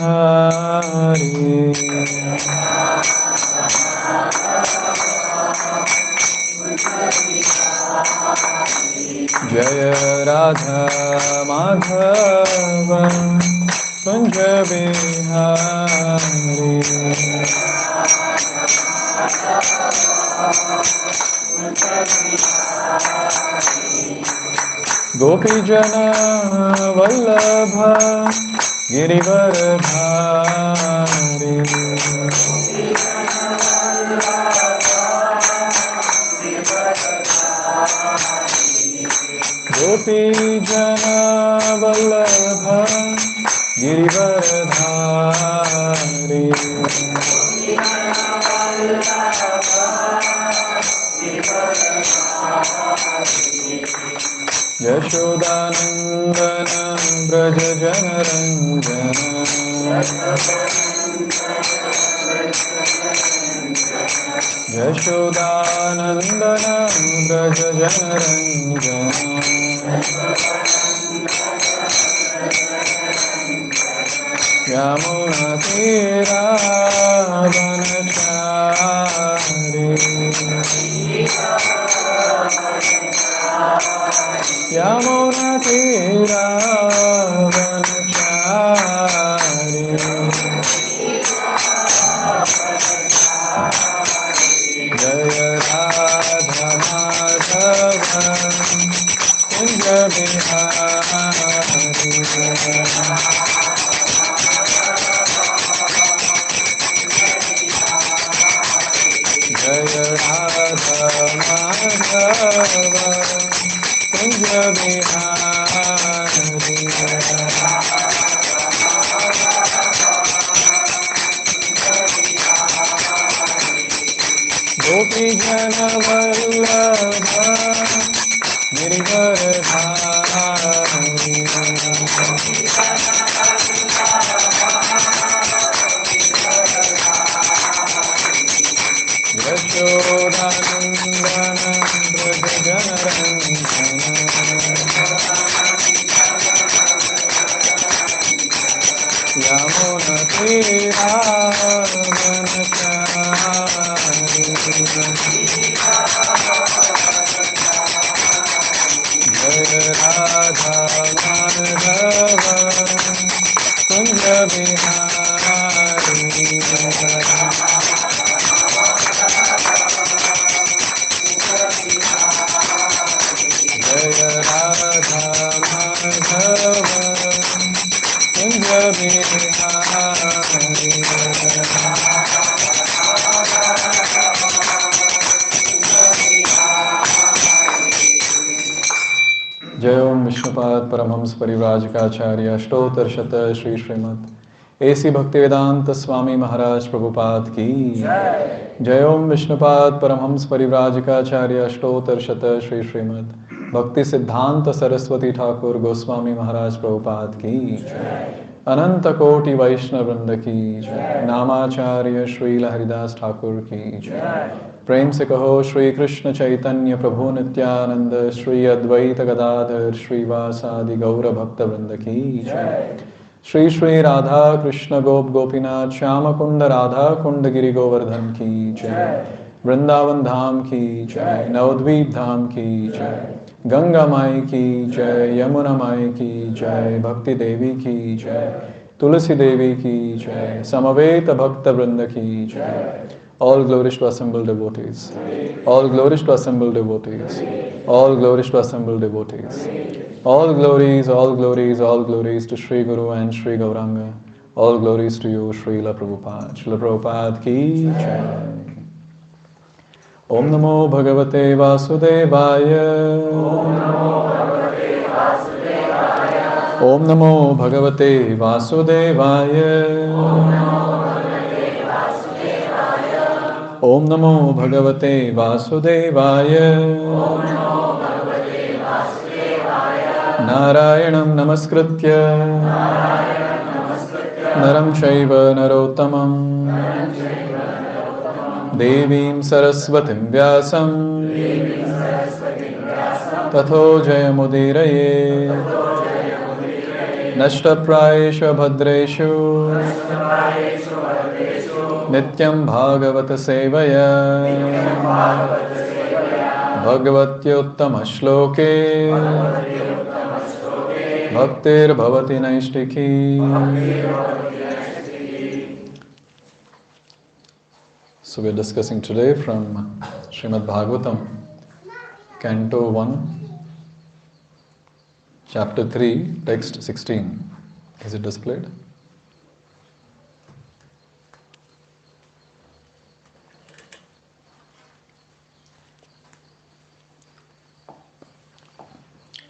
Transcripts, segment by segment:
बिहारी जय राधा माधव कुंज बिहारी गोपी जन वल्लभ गिरिवरधारी गोपी जन वल्लभ गिरिवरधारी यशोदानंदन ब्रज जनरंजन यशोदानंदन ब्रज जनरंजन यमुनातीरावनचारी यमुनातीरावनचारी जय राधा माधव कुंज बिहारी जय राधा माधव कुंज बिहारी गोपी जन वल्लभ गिरिवरधारी यशोदानंदन ब्रज जनरंजन यमुनातीरावनचारी जय राधा माधव कुंज बिहारी जय राधा माधव कुंज बिहारी जय ओम विष्णुपाद परमहंस परिव्राजकाचार्य अष्टोत्तर शत श्री श्रीमद एसी भक्तिवेदांत स्वामी महाराज प्रभुपाद की जय ओम विष्णुपाद परमहंस परिव्राजकाचार्य अष्टोत्तर शत श्री श्रीमद भक्ति सिद्धांत सरस्वती ठाकुर गोस्वामी महाराज प्रभुपाद की अनंत कोटि वैष्णव वृंद की नामाचार्य श्रील हरिदास ठाकुर की प्रेम से कहो श्री कृष्ण चैतन्य प्रभु नित्यानंद श्री अद्वैत गदाधर श्रीवासादि गौर भक्त वृंद की श्री श्री राधा कृष्ण गोप गोपीनाथ श्याम कुंड राधा कुंड गिरि गोवर्धन की जय वृंदावन धाम की जय नवद्वीप धाम की जय गंगा माई की जय यमुना माई की जय भक्ति देवी की जय तुलसी देवी की जय समवेत भक्त वृंद की जय All glories to assembled devotees. All glories to assembled devotees. All glories to assembled devotees. All glories, all glories, all glories to Sri Guru and Sri Gauranga. All glories to you, Srila Prabhupada. Srila Prabhupada ki jai. Om Namo Bhagavate Vasudevaya. Om Namo Bhagavate Vasudevaya. Om Namo Bhagavate Vasudevaya. Narayanam Namaskritya Naram Chaiva Narottamam Devim Saraswatim Vyasam Tatho Jayamudiraye नष्टप्रायेषु भद्रेषु नित्यं भागवत सेवया भगवत्योत्तमश्लोके भक्तिर्भवति नैष्टिकी. So we are discussing today from Srimad Bhagavatam, Canto 1, Chapter 3, Text 16. Is it displayed?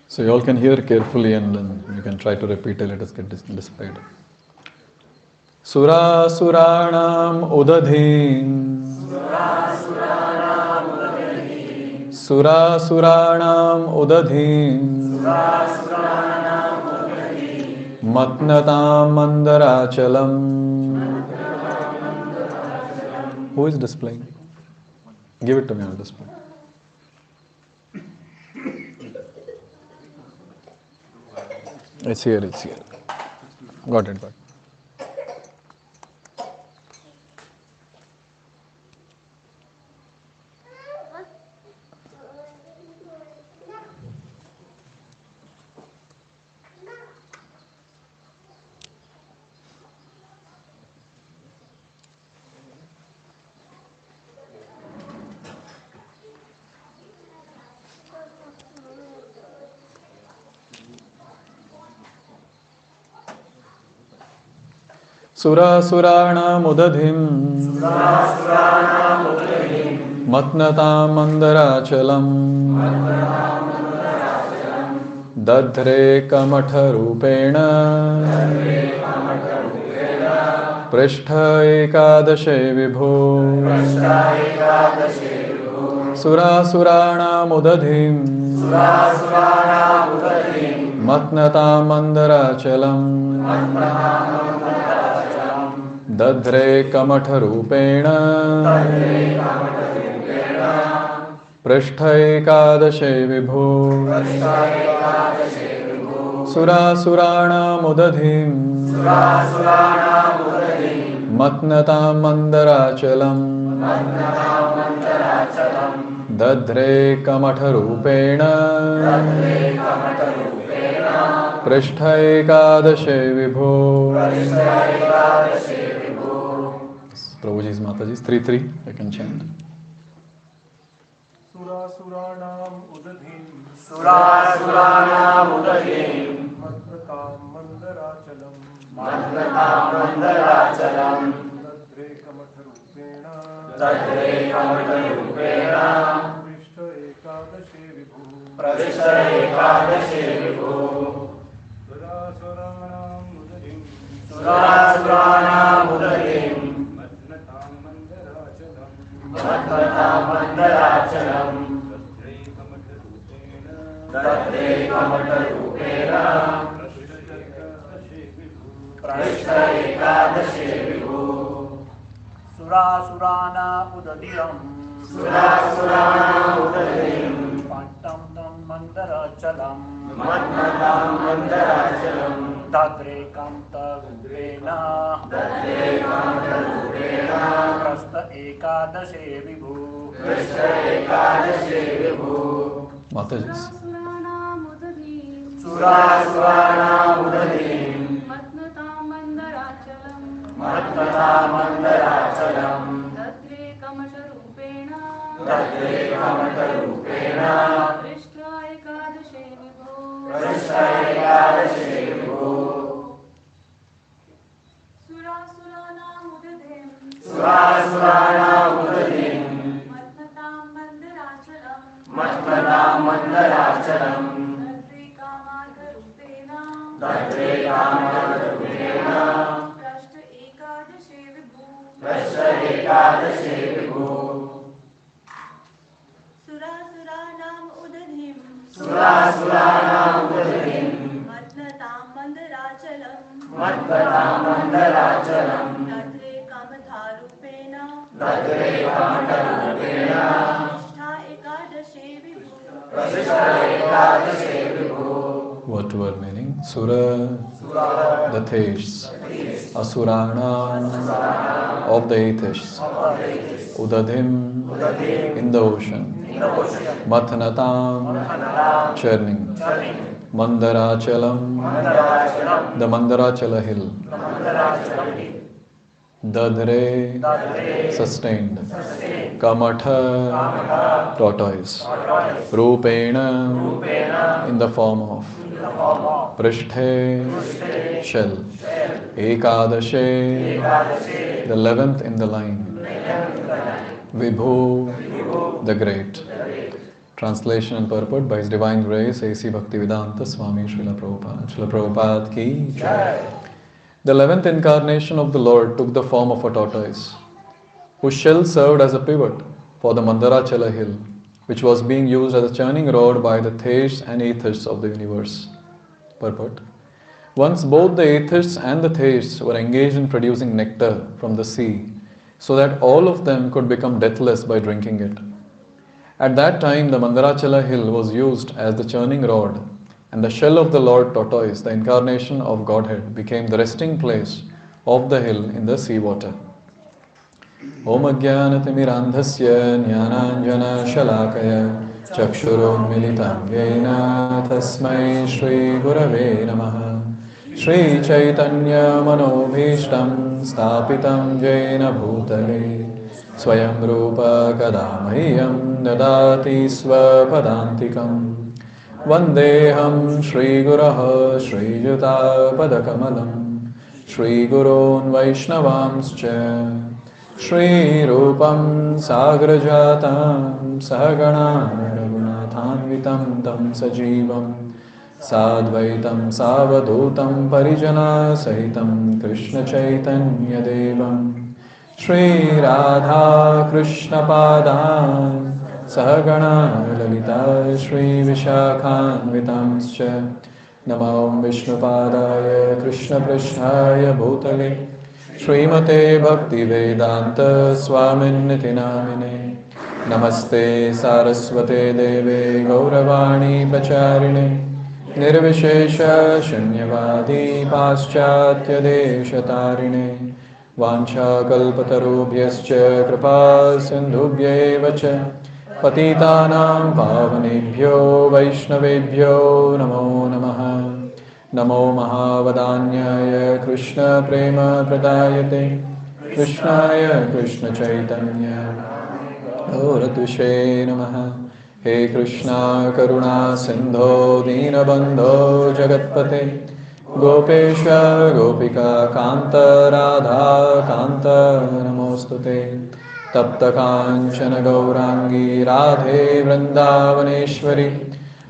So you all can hear carefully and then you can try to repeat it. Let us get displayed. Sura Suranam Udadhim Sura Suranam Udadhim Matnatam Mandarachalam. Who is displaying? Give it to me, I'll display. It's here. Got it. Sura Suranam Udadhim Matnatam Mandarachalam Dadhre Kamatha Rupena Prishtha Ekadashe Vibho. Sura Suranam Udadhim Matnatam Mandarachalam Dadhre Kamatha Rupena Prishtha Ekadashe Vibho. Sura Suranam Udadhim Matnatam Mandarachalam Dadhre Kamatha Rupena Prishtha Ekadashe Vibho. Prabhuji's Mataji's 3-3, I can chant. Sura Suranam Udadhim Matnatam Mandarachalam Dadhre Kamatha Rupena Prishtha Ekadashe Vibho. Sura Suranam Udadhim Matnatam Mandarachalam Dadhre Kamatha Rupena Prishtha Ekadashe Vibho. Sura Suranam Udadhim Matnatam Mandarachalam Dadhre Kamatha Rupena Prishtha Ekadashe Vibho. Mataji's. Sura Suranam Udadhim Matnatam Mandarachalam Dadhre Kamatha Rupena Prishtha Ekadashe Vibho. Sura Suranam Udadhim Matnatam Mandarachalam Dadhre Kamatha Rupena Prishtha Ekadashe Vibho. Sura Suranam Udadhim Matnatam Mandarachalam Dadhre Kamatha Rupena Prishtha Ekadashe Vibho. What word meaning? Sura the theists, Asurana, of the atheists, Udadhim, in the ocean, Mathanatam, churning, Mandarachalam, the Mandarachala hill, Dadre, sustained, Kamatha, tortoise, Rupena, in the form of, Prishthe, shell, Ekadashe, the 11th in the line, Vibhu, the great. Translation and purport by His Divine Grace A.C. Bhaktivedanta Swami Srila Prabhupada. Srila Prabhupada ki jai. The 11th incarnation of the Lord took the form of a tortoise, whose shell served as a pivot for the Mandarachala hill, which was being used as a churning rod by the theists and atheists of the universe. Purport. Once both the atheists and the theists were engaged in producing nectar from the sea, so that all of them could become deathless by drinking it. At that time, the Mandarachala hill was used as the churning rod, and the shell of the Lord tortoise, the incarnation of Godhead, became the resting place of the hill in the sea water. Om Ajnanatirmirandhasya Jnananjana Shalakaya Chakshuronmilitam Yena Tasmai Shri Gurave Namaha Shri Chaitanya Manobhishtam Stapitam Jena Bhutale Swayam Rupa Kadamahyam Dadati Swapadantikam Vandeham Shri Guraha Shri Juta Padakamalam Shri Gurun Vaishnavamscha Shri Rupam Sagrajatam Sahagana Raghunathanvitam Tam Sajivam Sadvaitam Savadutam Parijana Sahitam Krishna Chaitanya Devam Shri Radha Krishna Padan Sahagana Lalita Shri Vishakhanvitamscha Namo Vishnu Padaya Krishna Pristhaya Bhutale Srimate Bhakti Vedanta Swamin Niti Namine Namaste Saraswate Deve Gauravani Pracharine Nirvishesha Shunyavadi Paschatya Deshatarine Vancha Kalpatarubhyascha Kripa Sindhubhyeva Cha Patitanam Pavanebhyo Vaishnavebhyo Namo Namaha Namo Mahavadanyaya Krishna Prema Pradayate Krishnaya Krishna Chaitanya Gauratushe Namaha He Krishna Karuna Sindho Dinabandho Jagatpate Gopesha Gopika Kanta Radha Kanta Namostute Tapta Kanchana Gaurangi Radhe Vrindavaneshwari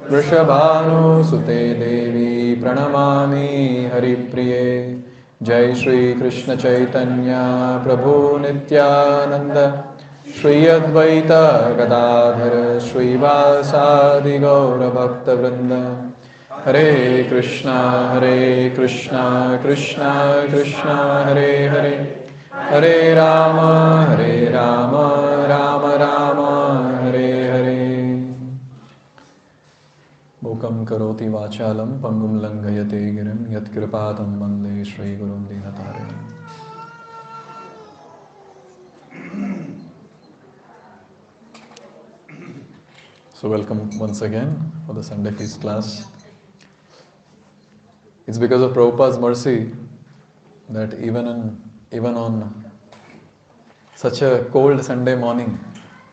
Vrishabhanu Sute Devi Pranamami Haripriye Jai Shri Krishna Chaitanya Prabhu Nityananda Shri Advaita Gadadhara Shri Vasadi Gaura Bhakta Vrinda Hare Krishna Krishna Krishna Hare Hare Hare Rama Rama Rama Hare Hare Mukam karoti vachalam pangum langayate girim yat kripatam vande Shri Gurum Dinatarinam. So welcome once again for the Sunday Feast class. It's because of Prabhupada's mercy that even on such a cold Sunday morning,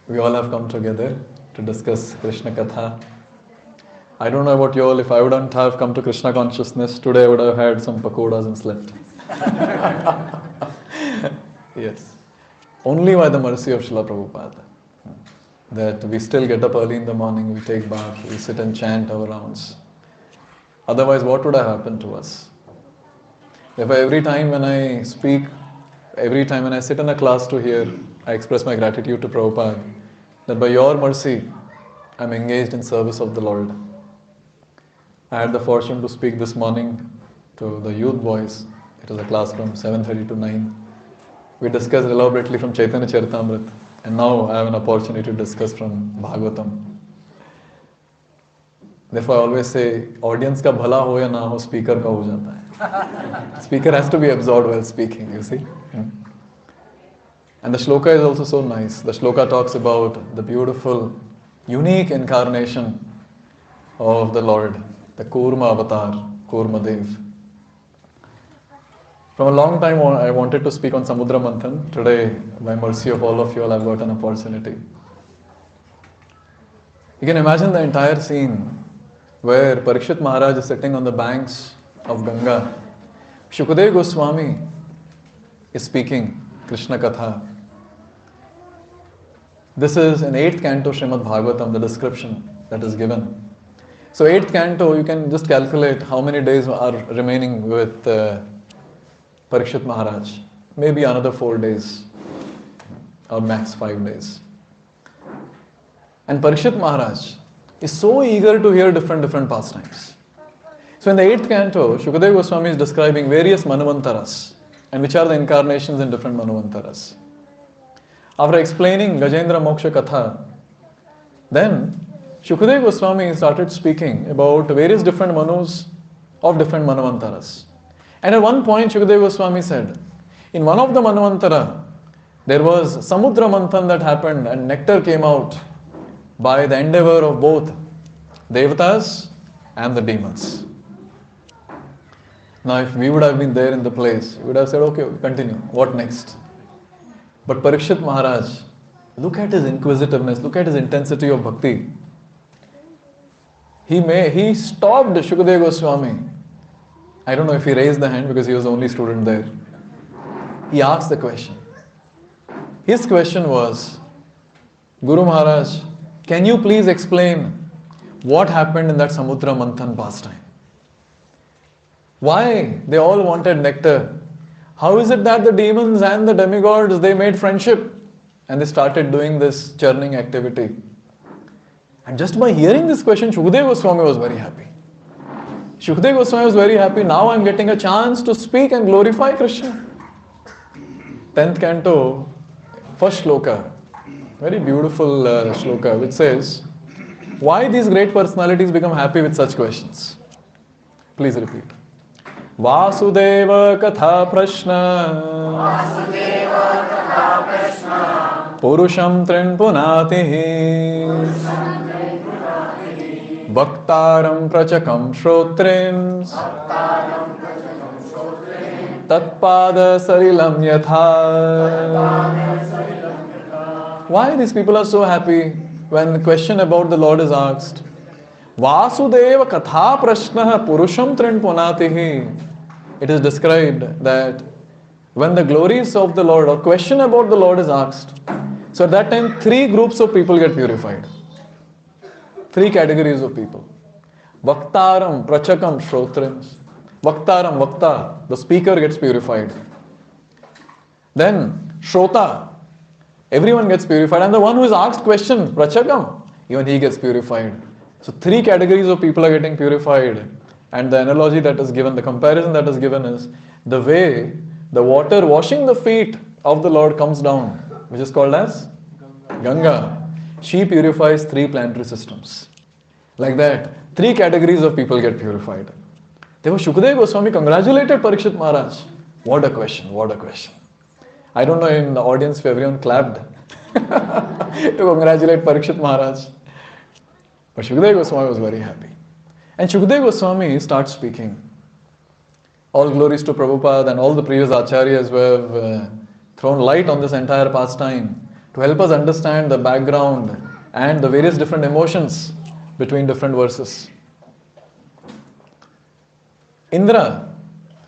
we all have come together to discuss Krishna Katha. I don't know about you all, if I wouldn't have come to Krishna consciousness, today I would have had some pakoras and slept. Yes. Only by the mercy of Srila Prabhupada. That we still get up early in the morning, we take bath, we sit and chant our rounds. Otherwise, what would have happened to us? If every time when I speak, every time when I sit in a class to hear, I express my gratitude to Prabhupada, that by your mercy, I'm engaged in service of the Lord. I had the fortune to speak this morning to the youth boys. It was a class from 7:30 to 9. We discussed elaborately from Chaitanya Charitamrita, and now I have an opportunity to discuss from Bhagavatam. Therefore, I always say, audience का भला हो या ना हो, speaker का हो जाता है. Speaker has to be absorbed while speaking, you see. And the shloka is also so nice. The shloka talks about the beautiful, unique incarnation of the Lord, the Kurma avatar, Kurma Dev. From a long time on, I wanted to speak on Samudra Manthan. Today, by mercy of all of you all, I've got an opportunity. You can imagine the entire scene where Parikshit Maharaj is sitting on the banks of Ganga. Shukadeva Goswami is speaking Krishna Katha. This is in 8th canto Srimad Bhagavatam, the description that is given. So 8th canto, you can just calculate how many days are remaining with Parikshit Maharaj. Maybe another 4 days or max 5 days. And Parikshit Maharaj is so eager to hear different pastimes. So in the 8th canto, Shukadeva Goswami is describing various Manvantaras and which are the incarnations in different Manvantaras. After explaining Gajendra Moksha Katha, then Shukadeva Goswami started speaking about various different Manus of different Manvantaras. And at one point Shukadeva Goswami said, in one of the Manvantara, there was Samudra Manthan that happened and nectar came out by the endeavor of both Devatas and the demons. Now if we would have been there in the place, we would have said, okay, continue, what next? But Parikshit Maharaj, look at his inquisitiveness, look at his intensity of bhakti. He stopped Shukadeva Goswami. I don't know if he raised the hand because he was the only student there. He asked the question. His question was, Guru Maharaj, can you please explain what happened in that Samudra Manthan pastime? Why they all wanted nectar? How is it that the demons and the demigods, they made friendship and they started doing this churning activity? And just by hearing this question, Shukadeva Goswami was very happy. Shukadeva Goswami was very happy. Now I'm getting a chance to speak and glorify Krishna. 10th canto, first shloka, very beautiful shloka, which says, why these great personalities become happy with such questions? Please repeat. Vasudeva Katha Prashna Purusham Trin Punatihi Bhaktaram Prachakam Shrotrim Tatpada Sarilam Yatha. Why these people are so happy when the question about the Lord is asked? Vasudeva Katha Prashna Purusham Trin Punatihi. It is described that when the glories of the Lord or question about the Lord is asked, so at that time 3 groups of people get purified. 3 categories of people. Vaktaram, Prachakam, Shrotrims. Vaktaram, Vakta, the speaker gets purified. Then Shrota, everyone gets purified. And the one who is asked question, Prachakam, even he gets purified. So 3 categories of people are getting purified. And the analogy that is given, the comparison that is given is the way the water washing the feet of the Lord comes down, which is called as Ganga. She purifies 3 planetary systems. Like that, 3 categories of people get purified. Therefore, Shukadeva Goswami congratulated Parikshit Maharaj. What a question, what a question. I don't know in the audience if everyone clapped to congratulate Parikshit Maharaj. But Shukadeva Goswami was very happy. And Shukadeva Goswami starts speaking. All glories to Prabhupada and all the previous acharyas who have thrown light on this entire pastime to help us understand the background and the various different emotions between different verses. Indra,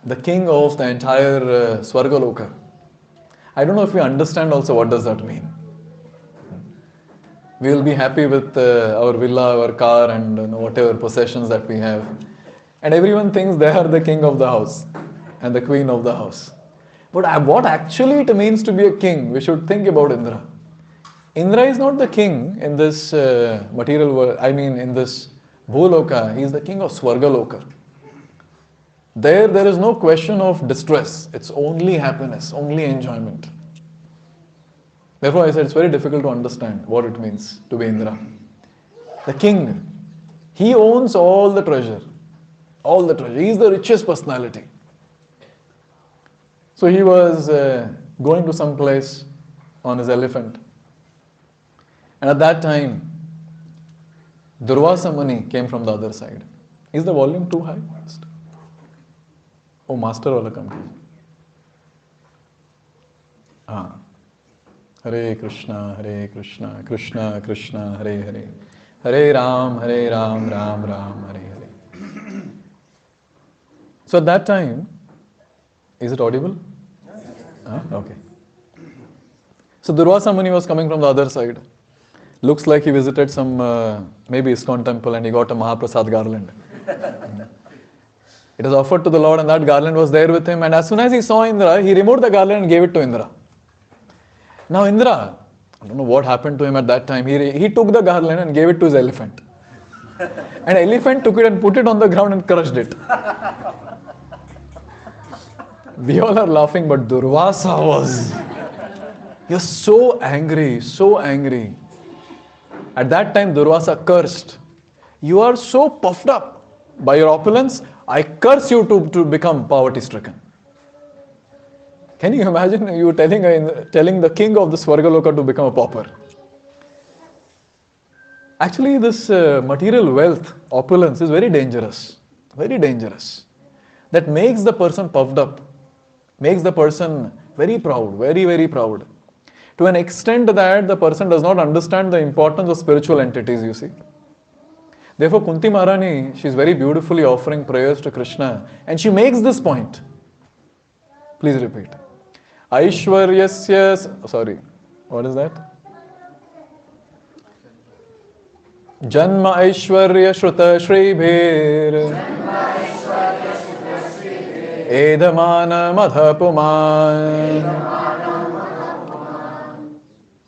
the king of the entire Swargaloka. I don't know if we understand also what does that mean. We will be happy with our villa, our car and whatever possessions that we have. And everyone thinks they are the king of the house and the queen of the house. But what actually it means to be a king, we should think about Indra. Indra is not the king in this material world, in this Bhuloka. He is the king of Swargaloka. There is no question of distress. It's only happiness, only enjoyment. Therefore, I said it's very difficult to understand what it means to be Indra. The king. He owns all the treasure. All the treasure. He is the richest personality. So he was going to some place on his elephant. And at that time, Durvasa Muni came from the other side. Is the volume too high? Oh, master wala come. Ah. Hare Krishna, Krishna Krishna, Hare Hare. Hare Ram, Ram Ram, Hare Hare. So at that time, is it audible? Okay. So Durvasa Muni was coming from the other side. Looks like he visited some maybe ISKCON temple and he got a Mahaprasad garland. It was offered to the Lord and that garland was there with him, and as soon as he saw Indra, he removed the garland and gave it to Indra. Now Indra, I don't know what happened to him at that time, he took the garland and gave it to his elephant. And elephant took it and put it on the ground and crushed it. We all are laughing, but Durvasa he was so angry, so angry. At that time Durvasa cursed. You are so puffed up by your opulence, I curse you to become poverty stricken. Can you imagine you telling the king of the Swargaloka to become a pauper? Actually, this material wealth, opulence is very dangerous. Very dangerous. That makes the person puffed up. Makes the person very proud, very, very proud. To an extent that the person does not understand the importance of spiritual entities, you see. Therefore, Kunti Maharani, she is very beautifully offering prayers to Krishna. And she makes this point. Please repeat. Aishwaryasya, sorry, what is that? Janma Aishwarya Shruta Shribhir Edamana Madhapuman.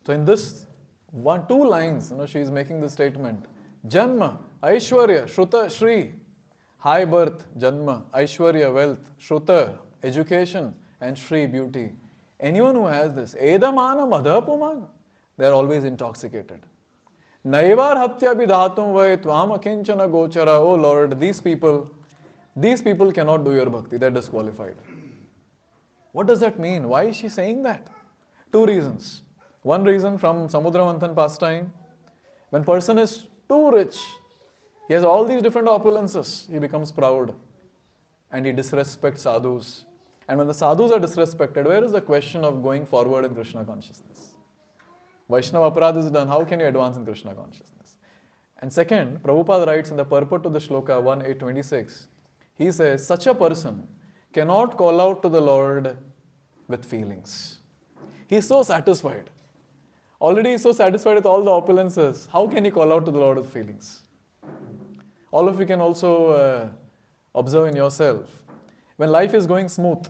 So in this two lines, she is making this statement. Janma, Aishwarya, Shruta, Shri, high birth, Janma, Aishwarya, wealth, Shruta, education, and Shri, beauty. Anyone who has this, Edamana Madhapuman, they are always intoxicated. Naivar Hatya Bidhatum Vai Tvam Akinchana Gochara. Oh Lord, these people cannot do your bhakti, they are disqualified. What does that mean? Why is she saying that? Two reasons. One reason from Samudra Manthan pastime, when person is too rich, he has all these different opulences, he becomes proud and he disrespects sadhus. And when the sadhus are disrespected, where is the question of going forward in Krishna consciousness? Vaishnava aparadha is done, how can you advance in Krishna consciousness? And second, Prabhupada writes in the purport to the shloka 1.8.26, he says, such a person cannot call out to the Lord with feelings. He is so satisfied. Already he is so satisfied with all the opulences. How can he call out to the Lord with feelings? All of you can also observe in yourself. When life is going smooth,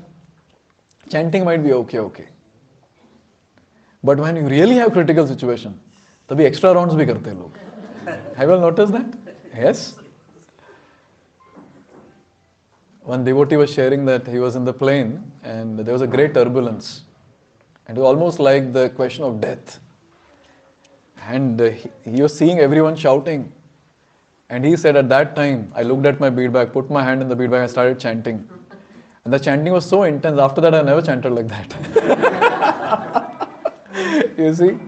chanting might be okay. But when you really have critical situation, tabhi extra rounds bhi karte log. Have you all noticed that? Yes. One devotee was sharing that he was in the plane and there was a great turbulence. And it was almost like the question of death. And he was seeing everyone shouting. And he said at that time, I looked at my bead bag, put my hand in the bead bag, I started chanting. And the chanting was so intense. After that, I never chanted like that. You see?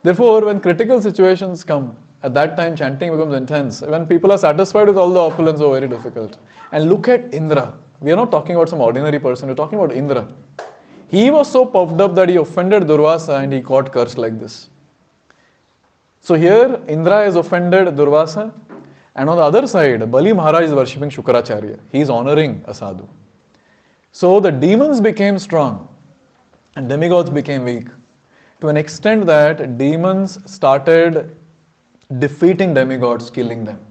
Therefore, when critical situations come, at that time chanting becomes intense. When people are satisfied with all the opulence, it's very difficult. And look at Indra. We are not talking about some ordinary person, we're talking about Indra. He was so puffed up that he offended Durvasa and he got cursed like this. So here, Indra has offended Durvasa. And on the other side, Bali Maharaj is worshipping Shukracharya. He is honoring a sadhu. So the demons became strong and demigods became weak. To an extent that demons started defeating demigods, killing them.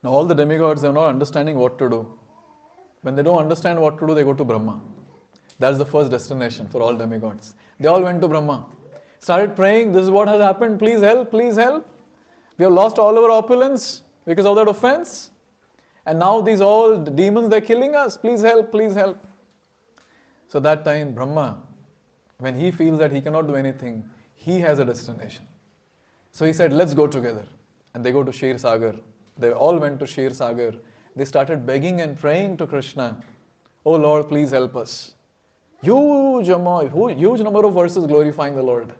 Now all the demigods, they are not understanding what to do. When they don't understand what to do, they go to Brahma. That's the first destination for all demigods. They all went to Brahma. Started praying, this is what has happened, please help, please help. We have lost all our opulence because of that offense. And now these all demons, they're killing us. Please help, please help. So that time Brahma, when he feels that he cannot do anything, he has a destination. So he said, let's go together. and they go to Shir Sagar. They all went to Shir Sagar. They started begging and praying to Krishna, "Oh Lord, please help us." Huge number of verses glorifying the Lord.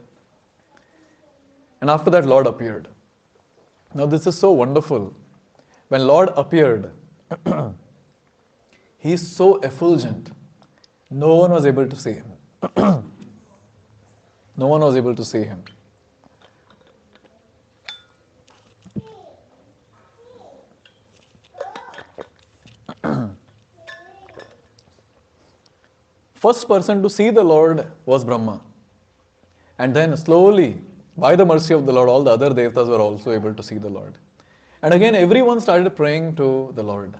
And after that, Lord appeared. Now this is so wonderful. When Lord appeared, he is so effulgent. No one was able to see him. No one was able to see him. First person to see the Lord was Brahma. And then slowly, by the mercy of the Lord, all the other devatas were also able to see the Lord. And again, everyone started praying to the Lord.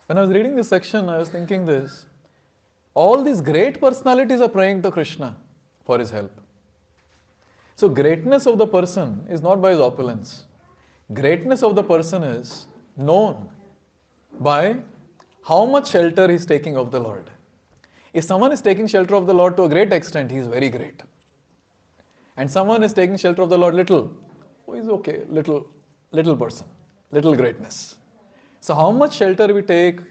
When I was reading this section, I was thinking this. All these great personalities are praying to Krishna for his help. So greatness of the person is not by his opulence. Greatness of the person is known by how much shelter he is taking of the Lord. If someone is taking shelter of the Lord to a great extent, he is very great. And someone is taking shelter of the Lord little, oh, he's okay, little person, little greatness. So how much shelter we take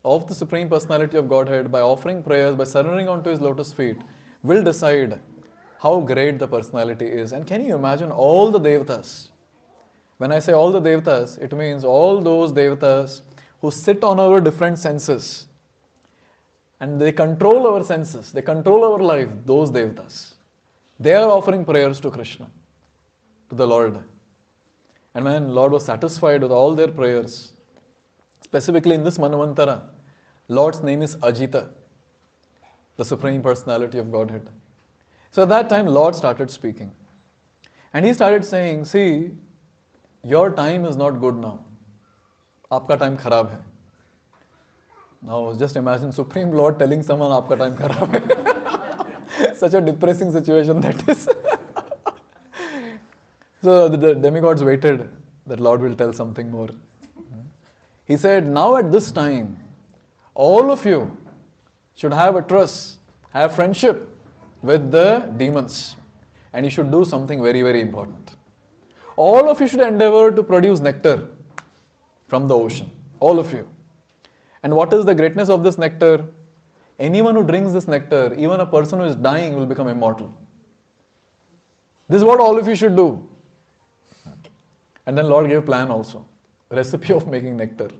of the Supreme Personality of Godhead by offering prayers, by surrendering onto his lotus feet, will decide how great the personality is. And can you imagine all the devatas? When I say all the devatas, it means all those devatas who sit on our different senses and they control our senses, they control our life, those devatas. They are offering prayers to Krishna, to the Lord. And when Lord was satisfied with all their prayers, specifically in this Manvantara, Lord's name is Ajita, the Supreme Personality of Godhead. So at that time, Lord started speaking. And he started saying, see, your time is not good now. Aapka time kharab hai. Now just imagine Supreme Lord telling someone aapka time kharab hai. Such a depressing situation that is. So the demigods waited that Lord will tell something more. He said, now at this time, all of you should have a trust, have friendship with the demons. And you should do something very, very important. All of you should endeavor to produce nectar from the ocean. All of you. And what is the greatness of this nectar? Anyone who drinks this nectar, even a person who is dying, will become immortal. This is what all of you should do. And then Lord gave a plan also. Recipe of making nectar.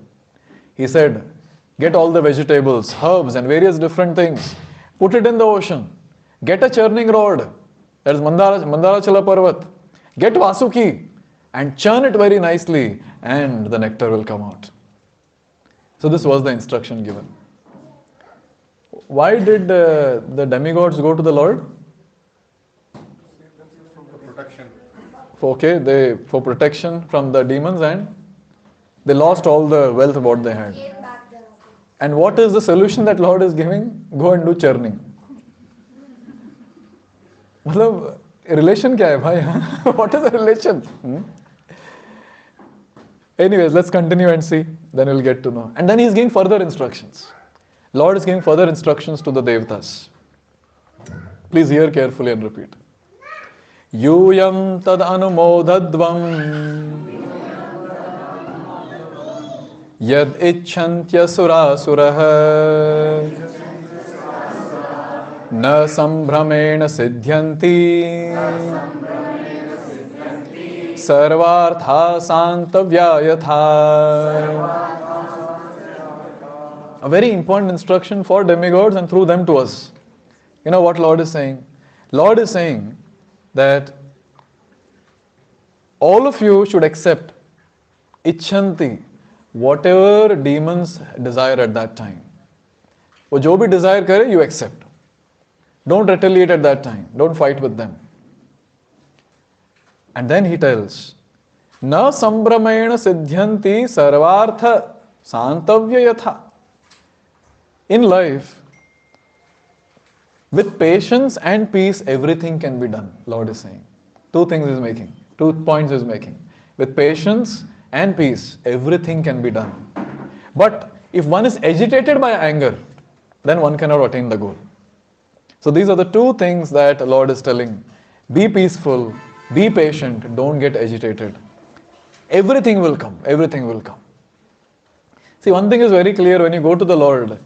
He said, get all the vegetables, herbs and various different things. Put it in the ocean. Get a churning rod. That is Mandarachala Parvat. Get Vasuki and churn it very nicely and the nectar will come out. So this was the instruction given. Why did the demigods go to the Lord? For protection. Okay, for protection from the demons, and they lost all the wealth what they had. And what is the solution that Lord is giving? Go and do churning. मतलब relation क्या है भाई? What is the relation? Anyways, let's continue and see. Then we'll get to know. And then he's giving further instructions. Lord is giving further instructions to the devatas. Please hear carefully and repeat. Yuyam tad anumodadvam yad ichchantya surasuraha na sambhramena siddhyanti sarvartha santavyayatha. A very important instruction for demigods and through them to us. You know what Lord is saying? Lord is saying that all of you should accept ichchanti, whatever demons desire at that time. वो जो भी desire करे, you accept. Don't retaliate at that time. Don't fight with them. And then he tells, na sambhramena siddhyanti sarvartha santavya yatha. In life, with patience and peace, everything can be done, Lord is saying. 2 things is making. 2 points is making. With patience and peace, everything can be done. But if one is agitated by anger, then one cannot attain the goal. So these are the 2 things that the Lord is telling. Be peaceful, Be patient, don't get agitated. Everything will come, everything will come. See, one thing is very clear when you go to the Lord.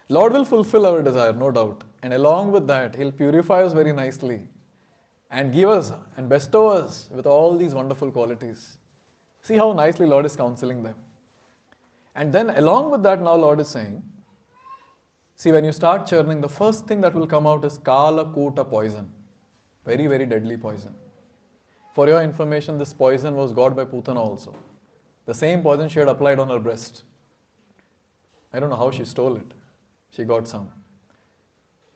Lord will fulfill our desire, no doubt. And along with that, He'll purify us very nicely and give us and bestow us with all these wonderful qualities. See how nicely Lord is counseling them. And then along with that, now Lord is saying, see, when you start churning, the first thing that will come out is Kala Kuta poison. Very, very deadly poison. For your information, this poison was got by Putana also. The same poison she had applied on her breast. I don't know how she stole it. She got some.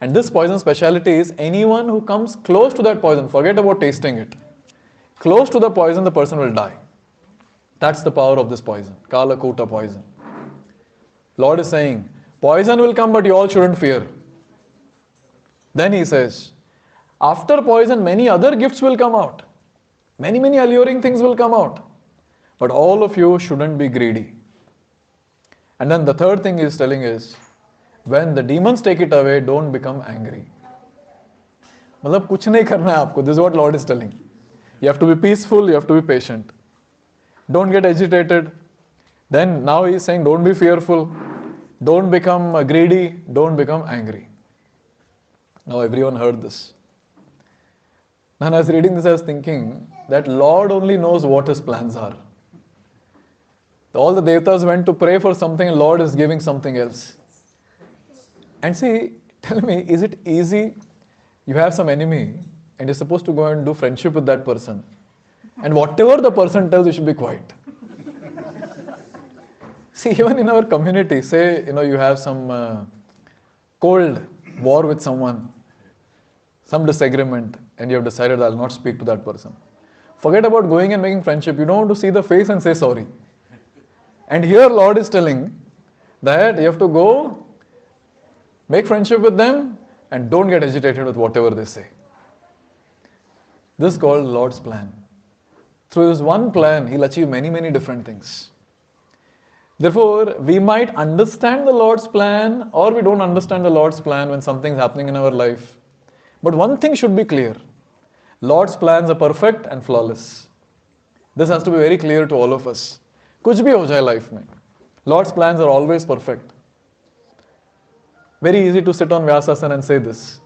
And this poison speciality is anyone who comes close to that poison, forget about tasting it. Close to the poison, the person will die. That's the power of this poison, Kala Kuta poison. Lord is saying, poison will come, but you all shouldn't fear. Then He says, after poison, many other gifts will come out. Many, many alluring things will come out. But all of you shouldn't be greedy. And then the third thing He is telling is, when the demons take it away, don't become angry. मतलब कुछ नहीं करना है आपको. This is what Lord is telling. You have to be peaceful, you have to be patient. Don't get agitated. Then now He is saying, don't be fearful. Don't become greedy. Don't become angry. Now everyone heard this. When I was reading this, I was thinking that Lord only knows what His plans are. All the devatas went to pray for something and Lord is giving something else. And see, tell me, is it easy? You have some enemy and you're supposed to go and do friendship with that person. And whatever the person tells, you should be quiet. See, even in our community, say, you have some cold war with someone, some disagreement, and you have decided, I'll not speak to that person. Forget about going and making friendship. You don't want to see the face and say sorry. And here Lord is telling that you have to go, make friendship with them, and don't get agitated with whatever they say. This is called Lord's plan. Through His one plan, He'll achieve many, many different things. Therefore, we might understand the Lord's plan or we don't understand the Lord's plan when something's happening in our life. But one thing should be clear. Lord's plans are perfect and flawless. This has to be very clear to all of us. कुछ भी हो जाए life में, Lord's plans are always perfect. Very easy to sit on Vyasasana and say this.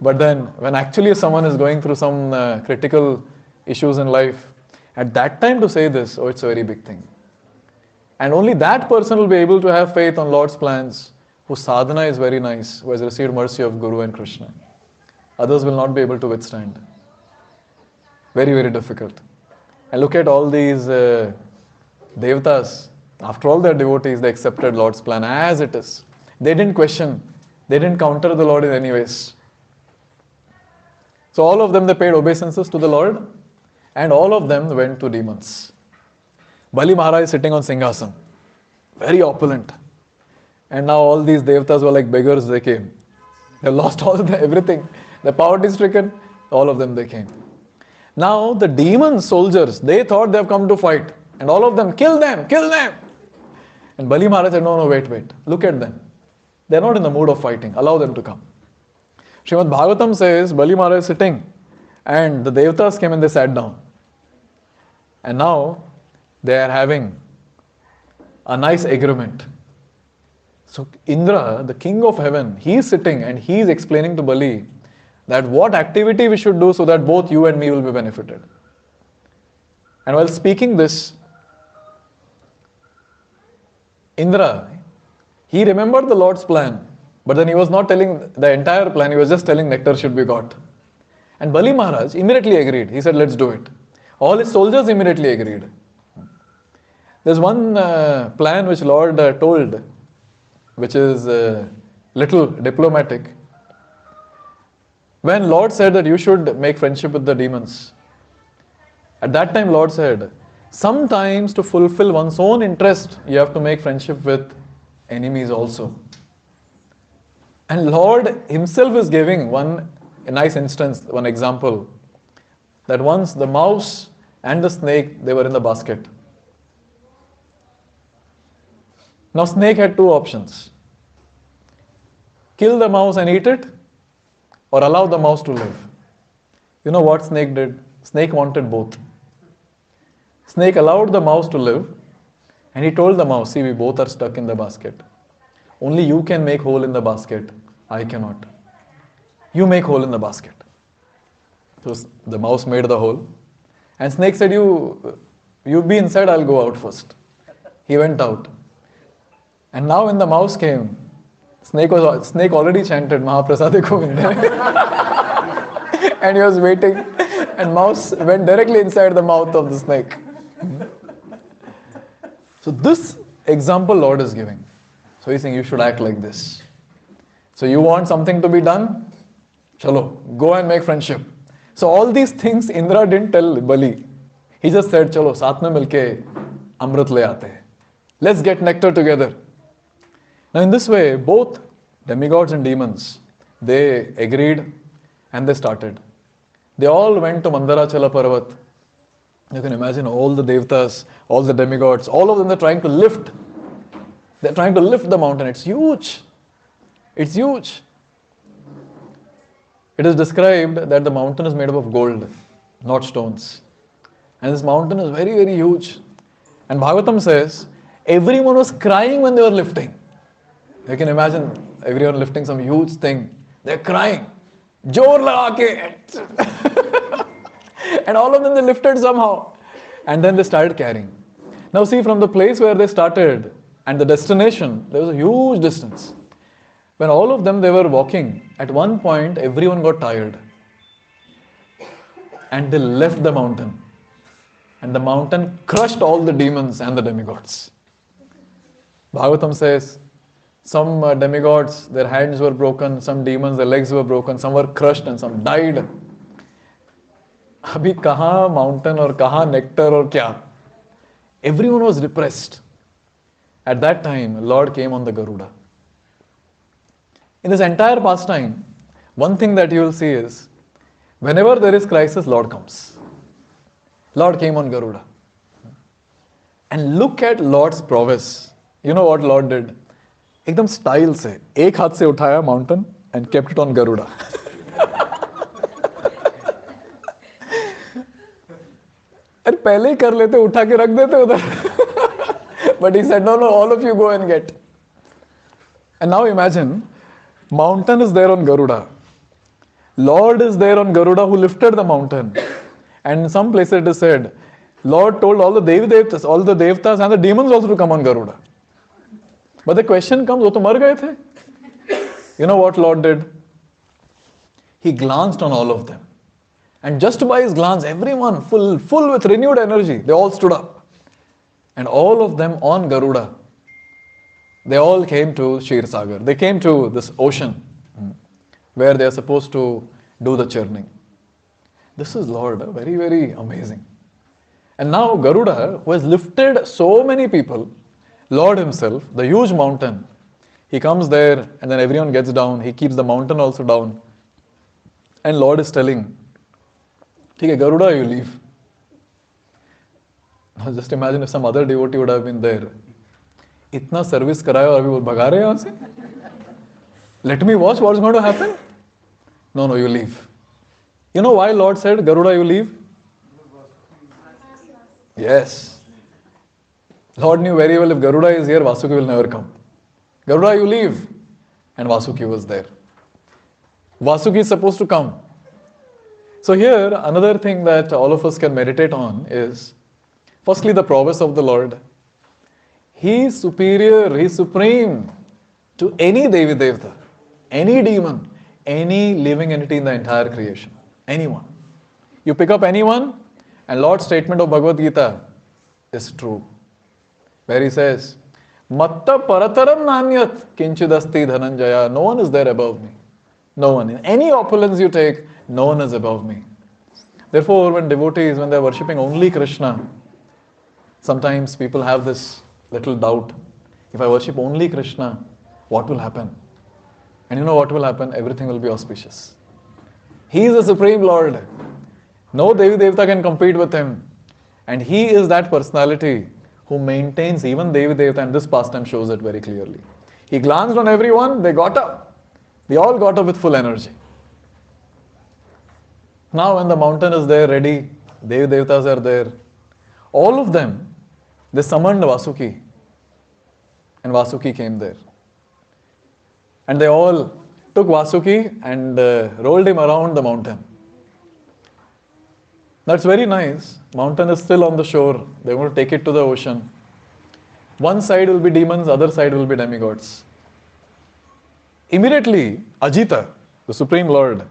But then, when actually someone is going through some critical issues in life, at that time to say this, it's a very big thing. And only that person will be able to have faith on Lord's plans, whose sadhana is very nice, who has received mercy of Guru and Krishna. Others will not be able to withstand. Very, very difficult. And look at all these devatas. After all, their devotees, they accepted Lord's plan as it is. They didn't question. They didn't counter the Lord in any ways. So all of them, they paid obeisances to the Lord, and all of them went to demons. Bali Maharaj is sitting on Singhasan, very opulent. And now all these devatas were like beggars, they came. They lost everything. They're poverty stricken, all of them they came. Now the demon soldiers, they thought they have come to fight. And all of them, kill them, kill them. And Bali Maharaj said, no, wait, look at them. They're not in the mood of fighting, allow them to come. Srimad Bhagavatam says, Bali Maharaj is sitting and the devatas came and they sat down. And now they are having a nice agreement. So Indra, the king of heaven, he is sitting and he is explaining to Bali that what activity we should do so that both you and me will be benefited. And while speaking this, Indra, he remembered the Lord's plan, but then he was not telling the entire plan, he was just telling nectar should be got. And Bali Maharaj immediately agreed. He said, let's do it. All his soldiers immediately agreed. There's one plan which Lord told, which is little diplomatic. When Lord said that you should make friendship with the demons, at that time Lord said, sometimes to fulfill one's own interest, you have to make friendship with enemies also. And Lord Himself is giving a nice instance, one example, that once the mouse and the snake, they were in the basket. Now snake had two options. Kill the mouse and eat it, or allow the mouse to live. You know what snake did? Snake wanted both. Snake allowed the mouse to live, and he told the mouse, see, we both are stuck in the basket. Only you can make hole in the basket. I cannot. You make hole in the basket. So the mouse made the hole. And Snake said, you be inside, I'll go out first. He went out. And now when the mouse came, Snake already chanted Mahaprasade Govinda. And he was waiting. And mouse went directly inside the mouth of the snake. So this example Lord is giving. So he's saying you should act like this. So you want something to be done? Chalo, go and make friendship. So all these things Indra didn't tell Bali. He just said, chalo, saath mein milke amrit le aate hain. Let's get nectar together. Now in this way, both demigods and demons, they agreed and they started. They all went to Mandarachala Parvat. You can imagine all the devtas, all the demigods, all of them are trying to lift. They're trying to lift the mountain. It's huge. It's huge. It is described that the mountain is made up of gold, not stones. And this mountain is very, very huge. And Bhagavatam says, everyone was crying when they were lifting. You can imagine everyone lifting some huge thing. They're crying. Jor laga ke. And all of them they lifted somehow. And then they started carrying. Now see, from the place where they started and the destination, there was a huge distance. When all of them, they were walking, at one point, everyone got tired. And they left the mountain. And the mountain crushed all the demons and the demigods. Bhagavatam says, some demigods, their hands were broken, some demons, their legs were broken, some were crushed and some died. Abhi kaha mountain or kaha nectar or kya? Everyone was depressed. At that time, Lord came on the Garuda. In this entire pastime, one thing that you will see is, whenever there is crisis, Lord comes. Lord came on Garuda. And look at Lord's prowess. You know what Lord did? एकदम style से एक हाथ से उठाया mountain and kept it on Garuda. अरे पहले ही कर लेते, उठा के रख देते उधर. But he said, no, all of you go and get. And now imagine, mountain is there on Garuda. Lord is there on Garuda who lifted the mountain. And in some places it is said, Lord told all the Devtas and the demons also to come on Garuda. But the question comes, wo to mar gaye the? You know what Lord did? He glanced on all of them. And just by his glance, everyone full with renewed energy, they all stood up. And all of them on Garuda, they all came to Shir Sagar. They came to this ocean where they are supposed to do the churning. This is Lord, very, very amazing. And now Garuda, who has lifted so many people, Lord himself, the huge mountain, he comes there and then everyone gets down. He keeps the mountain also down. And Lord is telling, okay, Garuda, you leave. Now just imagine if some other devotee would have been there. Itna service karaya aur abhi wo bhaga rahe yahan se? Let me watch what's going to happen. No, you leave. You know why Lord said, Garuda, you leave? Yes. Lord knew very well if Garuda is here, Vasuki will never come. Garuda, you leave. And Vasuki was there. Vasuki is supposed to come. So here, another thing that all of us can meditate on is, firstly, the prowess of the Lord. He is superior, He is supreme to any Devi Devta, any demon, any living entity in the entire creation. Anyone. You pick up anyone, and Lord's statement of Bhagavad Gita is true. Where he says, Matta parataram nanyat kinchidasti dhananjaya. No one is there above me. No one. In any opulence you take, no one is above me. Therefore, when devotees, when they are worshipping only Krishna, sometimes people have this little doubt. If I worship only Krishna, what will happen? And you know what will happen? Everything will be auspicious. He is the Supreme Lord. No Devi Devta can compete with Him. And He is that personality who maintains even Devi Devta, and this pastime shows it very clearly. He glanced on everyone, they got up. They all got up with full energy. Now when the mountain is there ready, Dev Devtas are there. All of them, they summoned Vasuki. And Vasuki came there. And they all took Vasuki and rolled him around the mountain. That's very nice. Mountain is still on the shore. They want to take it to the ocean. One side will be demons, other side will be demigods. Immediately, Ajita, the Supreme Lord,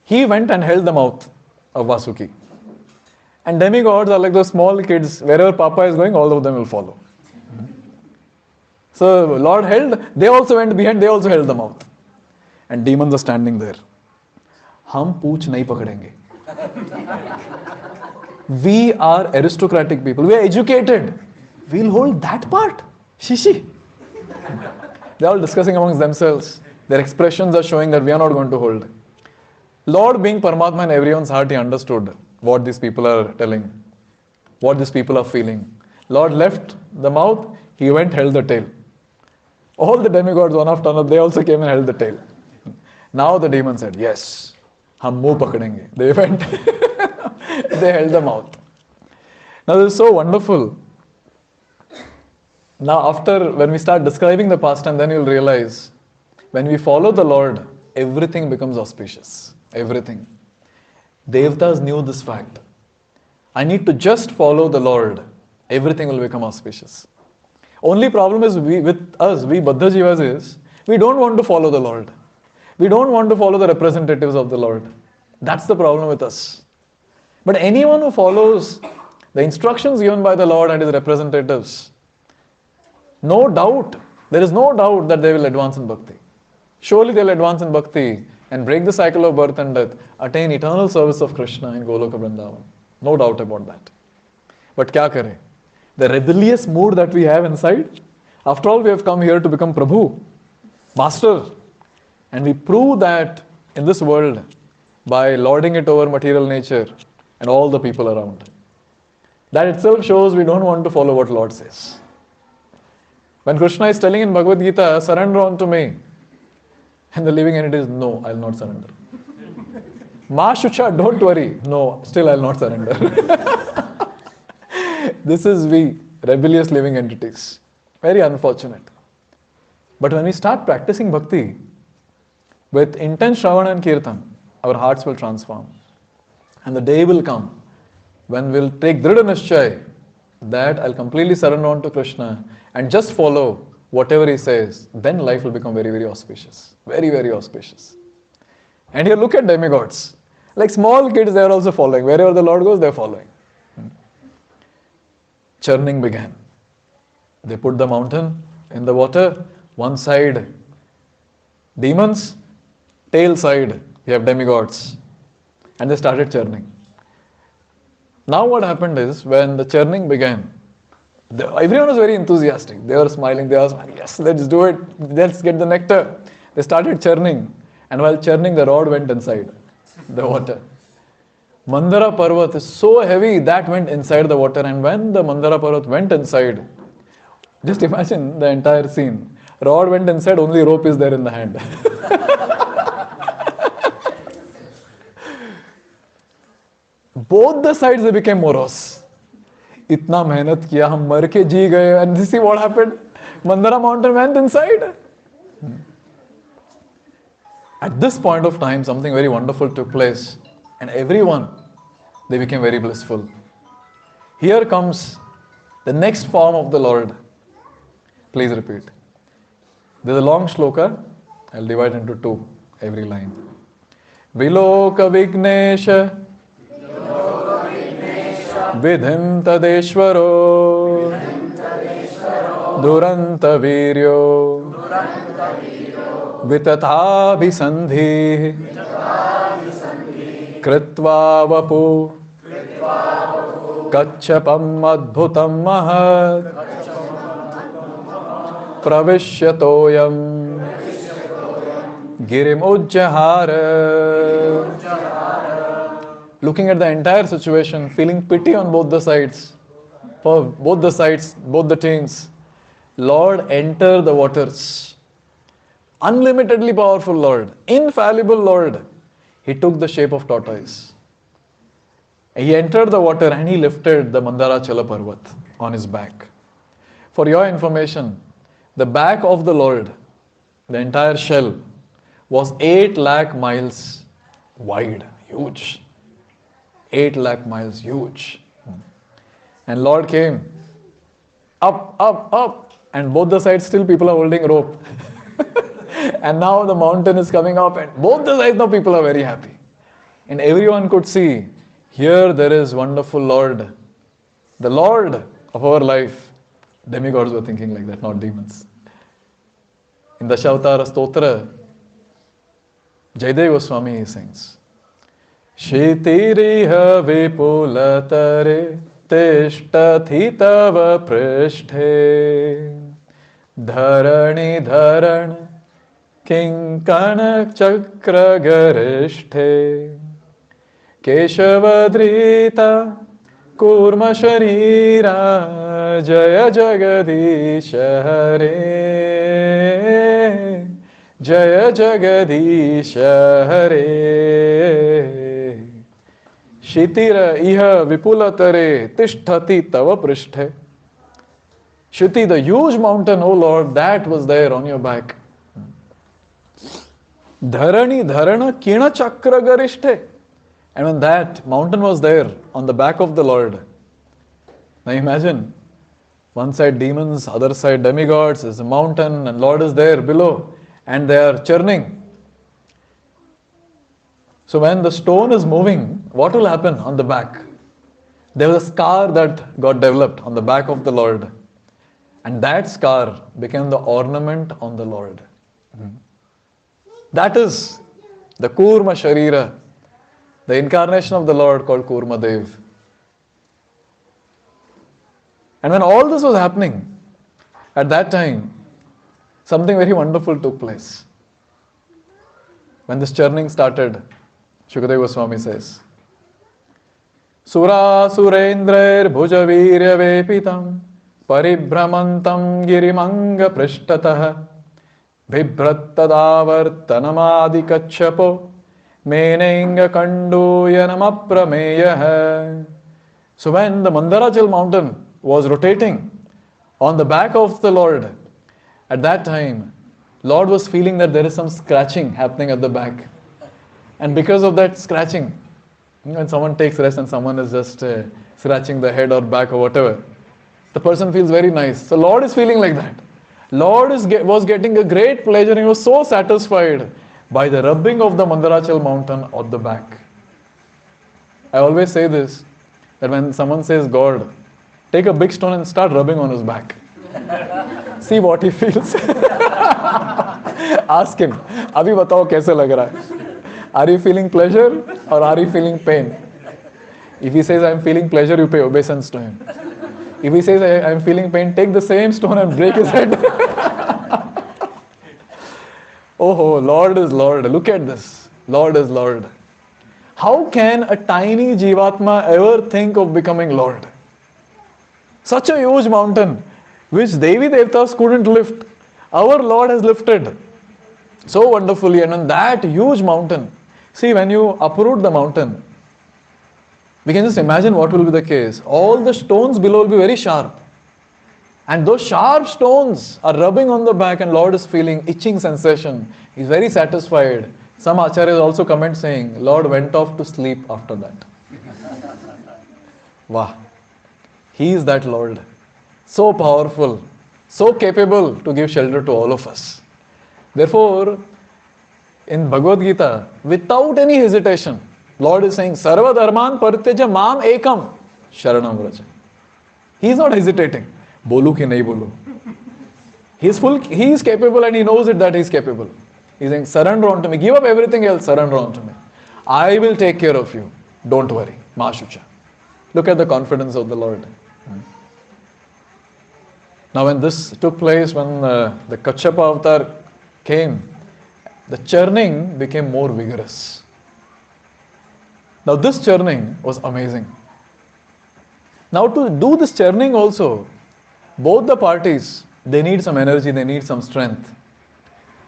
he went and held the mouth of Vasuki. And demigods are like those small kids. Wherever Papa is going, all of them will follow. So Lord held, they also went behind, they also held the mouth. And demons are standing there. Hum pooch nahi pakadenge. We are aristocratic people. We are educated. We'll hold that part. Shishi. They are all discussing amongst themselves. Their expressions are showing that we are not going to hold. Lord being Paramatma in everyone's heart, he understood what these people are telling, what these people are feeling. Lord left the mouth, he went, held the tail. All the demigods, one after another, they also came and held the tail. Now the demon said, yes, hum muh pakadenge. They went, they held the mouth. Now this is so wonderful. Now after, when we start describing the pastime, then you'll realize, when we follow the Lord, everything becomes auspicious. Everything. Devtas knew this fact. I need to just follow the Lord. Everything will become auspicious. Only problem is with us, we Baddha Jivas is, we don't want to follow the Lord. We don't want to follow the representatives of the Lord. That's the problem with us. But anyone who follows the instructions given by the Lord and his representatives, no doubt, there is no doubt that they will advance in bhakti. Surely they will advance in bhakti and break the cycle of birth and death, attain eternal service of Krishna in Goloka Vrindavan. No doubt about that. But kya kare? The rebellious mood that we have inside, after all we have come here to become Prabhu, Master, and we prove that in this world by lording it over material nature and all the people around. That itself shows we don't want to follow what Lord says. When Krishna is telling in Bhagavad Gita, surrender unto me, and the living entity is, no, I'll not surrender. Ma Shucha, don't worry. No, still I'll not surrender. This is we, rebellious living entities. Very unfortunate. But when we start practicing bhakti, with intense Shravana and Kirtan, our hearts will transform. And the day will come when we'll take Dhrida Nishchay that I'll completely surrender on to Krishna and just follow whatever he says, then life will become very, very auspicious. Very, very auspicious. And here look at demigods. Like small kids, they are also following. Wherever the Lord goes, they are following. Churning began. They put the mountain in the water. One side, demons. Tail side, you have demigods. And they started churning. Now what happened is, when the churning began, everyone was very enthusiastic. They were smiling. They were smiling. Yes, let's do it. Let's get the nectar. They started churning. And while churning, the rod went inside the water. Mandara Parvat is so heavy that went inside the water. And when the Mandara Parvat went inside, just imagine the entire scene. Rod went inside, only rope is there in the hand. Both the sides, they became morose. Itna mehnat kiya, hum mar ke ji gaye. And see what happened? Mandara mountain went inside. At this point of time, something very wonderful took place. And everyone, they became very blissful. Here comes the next form of the Lord. Please repeat. There's a long shloka. I'll divide into two, every line. Viloka Vignesha Vidhim Tadeshwaro Duranta Viryo Vitathabhisandhi Kritva Vapu Kachapam Adbhutam Mahat Pravishyatoyam Girim Ujjahara. Looking at the entire situation, feeling pity on both the sides, for both the sides, both the teams. Lord, enter the waters. Unlimitedly powerful Lord, infallible Lord. He took the shape of tortoise. He entered the water and he lifted the Mandarachala Parvat on his back. For your information, the back of the Lord, the entire shell, was 8 lakh miles wide, huge. 8 lakh miles, huge. And Lord came up, up, up, and both the sides still people are holding rope. And now the mountain is coming up, and both the sides now people are very happy. And everyone could see, here there is wonderful Lord, the Lord of our life. Demigods were thinking like that, not demons. In the Dashavatara Stotra, Jayadeva Goswami sings, Shitiriha vipulatare tishtati tava prishthe dharani dharan kinkana chakra garishthe keshavadrita kurma sharira jaya jagadisha hare jaya jagadisha hare Shitira iha vipulatare tishtati tava prishthe. Shiti, the huge mountain, oh Lord, that was there on your back. Dharani dharana kina chakra garishthe. And when that mountain was there on the back of the Lord, now imagine, one side demons, other side demigods, there's a mountain and Lord is there below and they are churning. So when the stone is moving, what will happen on the back? There was a scar that got developed on the back of the Lord. And that scar became the ornament on the Lord. That is the Kurma Sharira, the incarnation of the Lord called Kurma Dev. And when all this was happening, at that time, something very wonderful took place. When this churning started, Shukadeva Goswami says, Sura Surendra Bhujavirya Vepitam Paribhramantam Girimanga Prishtataha Vibhrattadavartanamadi Kachapo Menenga Kanduyanamaprameyaha. So when the Mandarachal mountain was rotating on the back of the Lord, at that time, Lord was feeling that there is some scratching happening at the back. And because of that scratching, when someone takes rest and someone is just scratching the head or back or whatever, the person feels very nice. So Lord is feeling like that. Lord was getting a great pleasure and he was so satisfied by the rubbing of the Mandarachal mountain on the back. I always say this, that when someone says God, take a big stone and start rubbing on his back. See what he feels. Ask him, Abhi batao kaise lag raha hai? Are you feeling pleasure or are you feeling pain? If he says I am feeling pleasure, you pay obeisance to him. If he says I am feeling pain, take the same stone and break his head. Oh, Lord is Lord. Look at this. Lord is Lord. How can a tiny Jivatma ever think of becoming Lord? Such a huge mountain which Devi Devtas couldn't lift, our Lord has lifted so wonderfully. And on that huge mountain, see, when you uproot the mountain, we can just imagine what will be the case. All the stones below will be very sharp. And those sharp stones are rubbing on the back and Lord is feeling itching sensation. He's very satisfied. Some acharyas also comment saying, Lord went off to sleep after that. Wow. He is that Lord. So powerful, so capable to give shelter to all of us. Therefore, in Bhagavad Gita, without any hesitation, Lord is saying, Sarva dharman parityaja mam ekam sharanam vraja. He is not hesitating. Bolu ki nahi bolu. He is capable and he knows it that he is capable. He is saying, surrender unto me. Give up everything else, surrender unto me. I will take care of you. Don't worry. Ma shucha. Look at the confidence of the Lord. Now when this took place, when the Kachapa avatar came, the churning became more vigorous. Now this churning was amazing. Now to do this churning also, both the parties, they need some energy, they need some strength.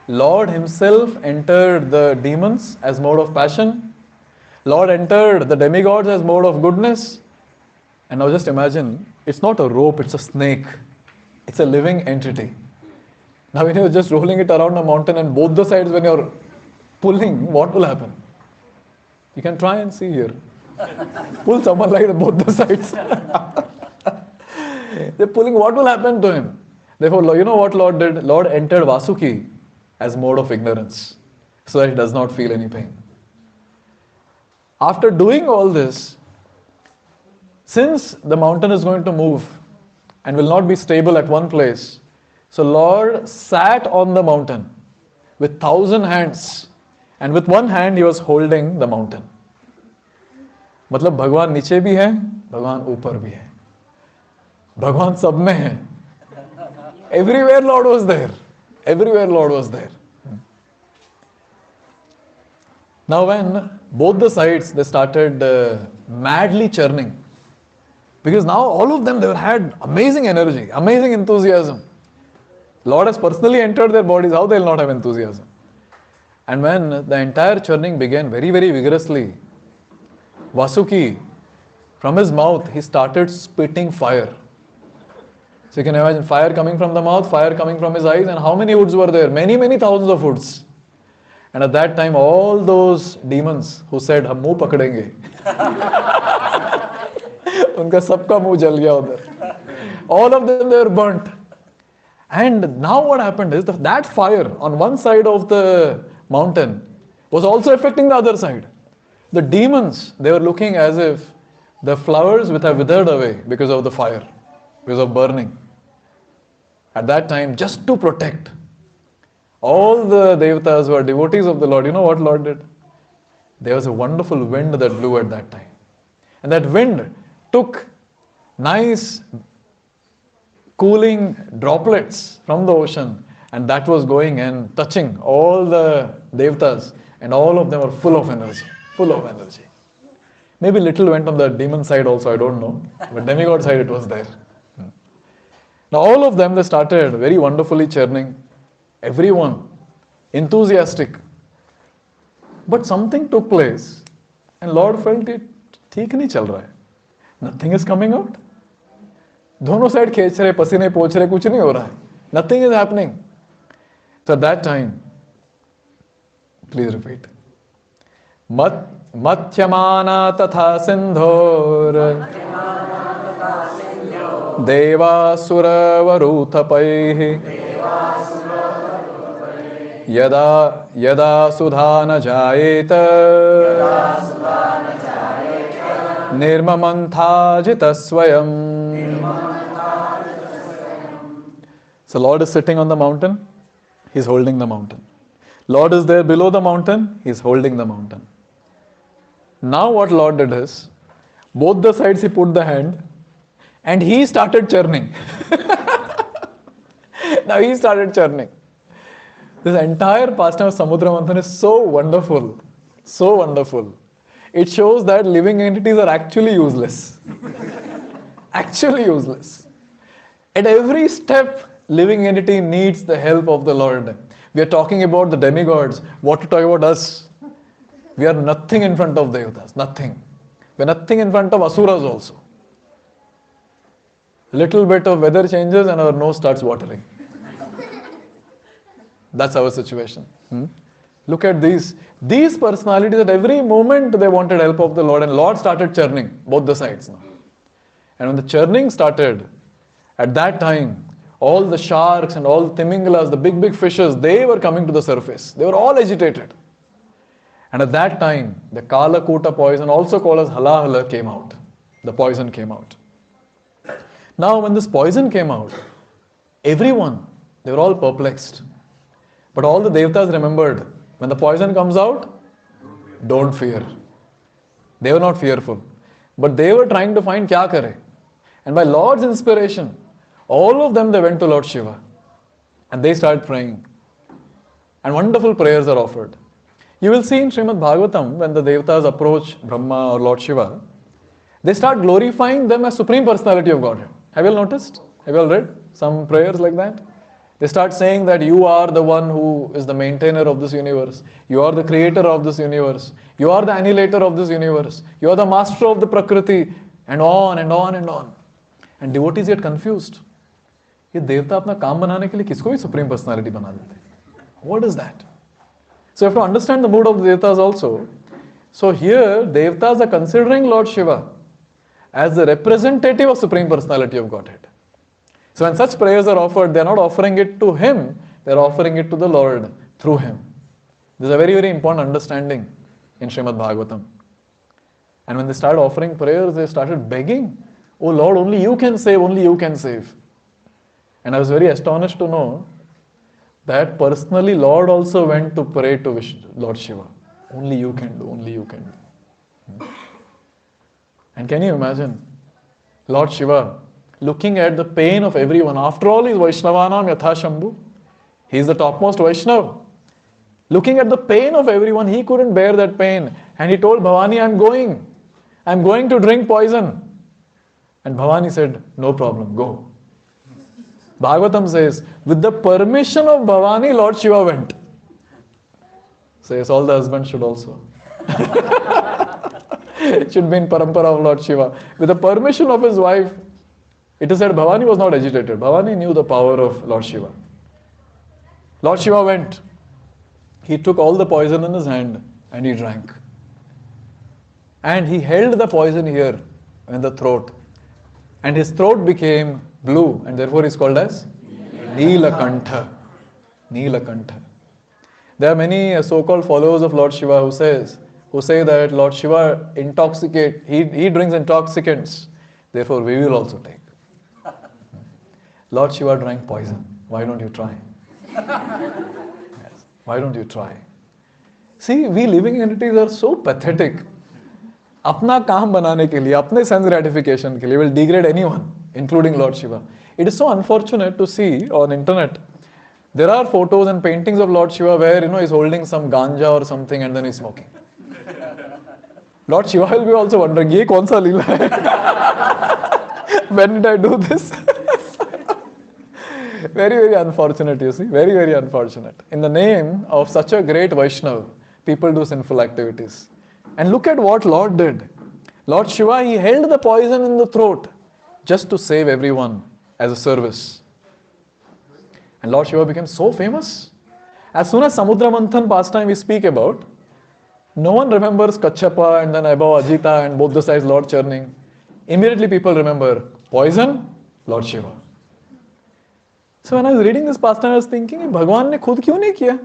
Lord himself entered the demons as mode of passion. Lord entered the demigods as mode of goodness. And now just imagine, it's not a rope, it's a snake. It's a living entity. Now when you're just rolling it around a mountain and both the sides when you're pulling, what will happen? You can try and see here. Pull someone like both the sides. They're pulling, what will happen to him? Therefore, you know what Lord did? Lord entered Vasuki as mode of ignorance, so that he does not feel any pain. After doing all this, since the mountain is going to move and will not be stable at one place, so Lord sat on the mountain with 1,000 hands, and with one hand he was holding the mountain. मतलब भगवान नीचे भी है, भगवान ऊपर भी है, भगवान सब में है. Everywhere Lord was there. Everywhere Lord was there. Now when both the sides, they started madly churning, because now all of them, they had amazing energy, amazing enthusiasm. Lord has personally entered their bodies, how they'll not have enthusiasm? And when the entire churning began very, very vigorously, Vasuki, from his mouth, he started spitting fire. So you can imagine fire coming from the mouth, fire coming from his eyes, and how many hoods were there? Many, many thousands of hoods. And at that time, all those demons who said, "Hum muh pakadenge," unka sabka muh jal gaya udhar. All of them, they were burnt. And now what happened is that fire on one side of the mountain was also affecting the other side. The demons, they were looking as if the flowers would have withered away because of the fire, because of burning. At that time, just to protect all the devatas who are devotees of the Lord, you know what Lord did? There was a wonderful wind that blew at that time. And that wind took nice cooling droplets from the ocean, and that was going and touching all the devatas, and all of them were full of energy. Full of energy. Maybe little went on the demon side also, I don't know. But demigod side it was there. Now all of them, they started very wonderfully churning. Everyone enthusiastic. But something took place, and Lord felt it ठीक नहीं चल रहा है. Nothing is coming out. दोनों side खींच रहे, पसीने पोंछ रहे, कुछ नहीं हो रहा है. Nothing is happening. So at that time, please repeat. मत्स्यमाना तथा सिंधोर देवासुरवरूथपैः यदा यदा सुधा न जायेत निर्ममन्थाजितः स्वयं. So Lord is sitting on the mountain, He's holding the mountain. Lord is there below the mountain, He's holding the mountain. Now what Lord did is, both the sides He put the hand, and He started churning. Now He started churning. This entire pastime of Samudra Manthan is so wonderful. So wonderful. It shows that living entities are actually useless. Actually useless. At every step, living entity needs the help of the Lord. We are talking about the demigods. What to talk about us? We are nothing in front of devatas. Nothing. We are nothing in front of asuras also. Little bit of weather changes and our nose starts watering. That's our situation. Look at these personalities. At every moment they wanted help of the Lord, and Lord started churning both the sides now. And when the churning started, at that time, all the sharks and all the timingalas, the big fishes, they were coming to the surface. They were all agitated. And at that time, the Kalakuta poison, also called as halahala, came out. The poison came out. Now when this poison came out, everyone, they were all perplexed. But all the devatas remembered, when the poison comes out, don't fear. They were not fearful. But they were trying to find kya kare. And by Lord's inspiration, all of them, they went to Lord Shiva. And they started praying. And wonderful prayers are offered. You will see in Srimad Bhagavatam, when the devatas approach Brahma or Lord Shiva, they start glorifying them as Supreme Personality of Godhead. Have you all noticed? Have you all read some prayers like that? They start saying that you are the one who is the maintainer of this universe. You are the creator of this universe. You are the annihilator of this universe. You are the master of the Prakriti. And on and on and on. And devotees get confused. ये देवता अपना काम बनाने के लिए किसको भी supreme personality बना देते हैं. What is that? So you have to understand the mood of the devatas also. So here, devatas are considering Lord Shiva as the representative of supreme personality of Godhead. So when such prayers are offered, they are not offering it to him, they are offering it to the Lord through him. This is a very, very important understanding in Srimad Bhagavatam. And when they started offering prayers, they started begging, "Oh Lord, only you can save, only you can save." And I was very astonished to know that personally Lord also went to pray to Lord Shiva. Only you can do, only you can do. And can you imagine Lord Shiva looking at the pain of everyone? After all, he is Vaishnavanam Yatha Shambhu. He is the topmost Vaishnav. Looking at the pain of everyone, he couldn't bear that pain. And he told Bhavani, I'm going to drink poison. And Bhavani said, no problem, go. Bhagavatam says, with the permission of Bhavani, Lord Shiva went. So yes, all the husbands should also. It should be in parampara of Lord Shiva. With the permission of his wife, it is said Bhavani was not agitated. Bhavani knew the power of Lord Shiva. Lord Shiva went. He took all the poison in his hand and he drank. And he held the poison here in the throat. And his throat became blue, and therefore he is called as Neelakantha. Neelakantha. There are many so-called followers of Lord Shiva who say that Lord Shiva he drinks intoxicants, therefore we will also take. Lord Shiva drank poison. Why don't you try? Yes. Why don't you try? See, we living entities are so pathetic. अपना काम बनाने के लिए, अपने sense gratification के लिए will degrade anyone, including Lord Shiva. It is so unfortunate to see on internet. There are photos and paintings of Lord Shiva where he's holding some ganja or something and then he's smoking. Lord Shiva will be also wondering, ये कौन सा लीला है? When did I do this? Very, very unfortunate, you see. Very, very unfortunate. In the name of such a great Vaishnav, people do sinful activities. And look at what Lord did. Lord Shiva, he held the poison in the throat just to save everyone as a service. And Lord Shiva became so famous. As soon as Samudra Manthan pastime we speak about, no one remembers Kachapa and then above Ajita and both the sides Lord churning. Immediately people remember poison, Lord Shiva. So when I was reading this pastime, I was thinking, भगवान ने खुद क्यों नहीं किया?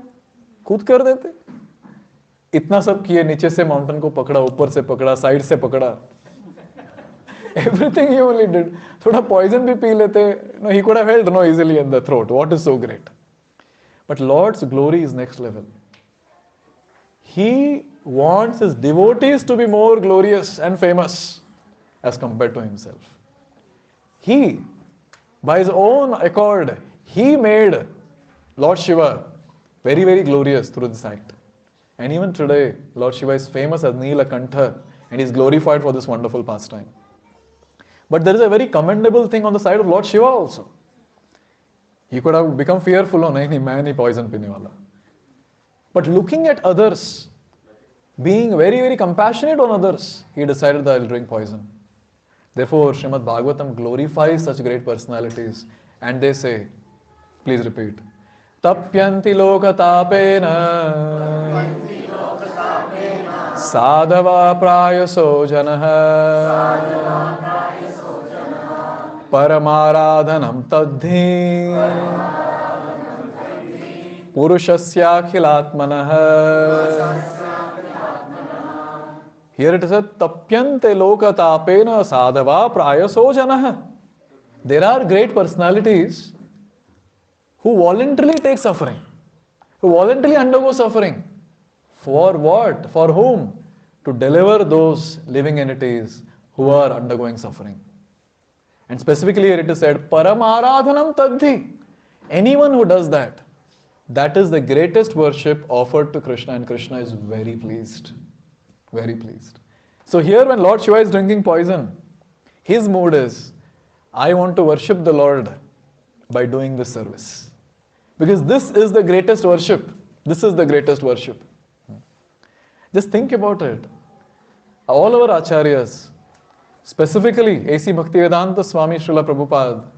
खुद कर देते. इतना सब किए, नीचे से माउंटेन को पकड़ा, ऊपर से पकड़ा, साइड से पकड़ा. Everything he only did. थोड़ा poison भी पी लेते. No, he could have held easily in the throat. What is so great? But Lord's glory is next level. He wants his devotees to be more glorious and famous as compared to himself. He, by his own accord, he made Lord Shiva very, very glorious through this act. And even today, Lord Shiva is famous as Neelakantha and is glorified for this wonderful pastime. But there is a very commendable thing on the side of Lord Shiva also. He could have become fearful, oh, nahi, main nahi poison pine wala. But looking at others, being very, very compassionate on others, he decided that I will drink poison. Therefore, Srimad Bhagavatam glorifies such great personalities. And they say, please repeat, Tapyanti lokatapena sadhava prayaso janaha paramaradhanam tadhi purushasya khilatmanah. Here it is said, Tapyante lokatapena sadhava prayaso janah. There are great personalities who voluntarily take suffering, who voluntarily undergo suffering. For what? For whom? To deliver those living entities who are undergoing suffering. And specifically here it is said, Paramaradhanam tadhi. Anyone who does that, that is the greatest worship offered to Krishna, and Krishna is very pleased. Very pleased. So here when Lord Shiva is drinking poison, his mood is, I want to worship the Lord by doing this service. Because this is the greatest worship. This is the greatest worship. Just think about it. All our acharyas, specifically A.C. Bhaktivedanta Swami Srila Prabhupada,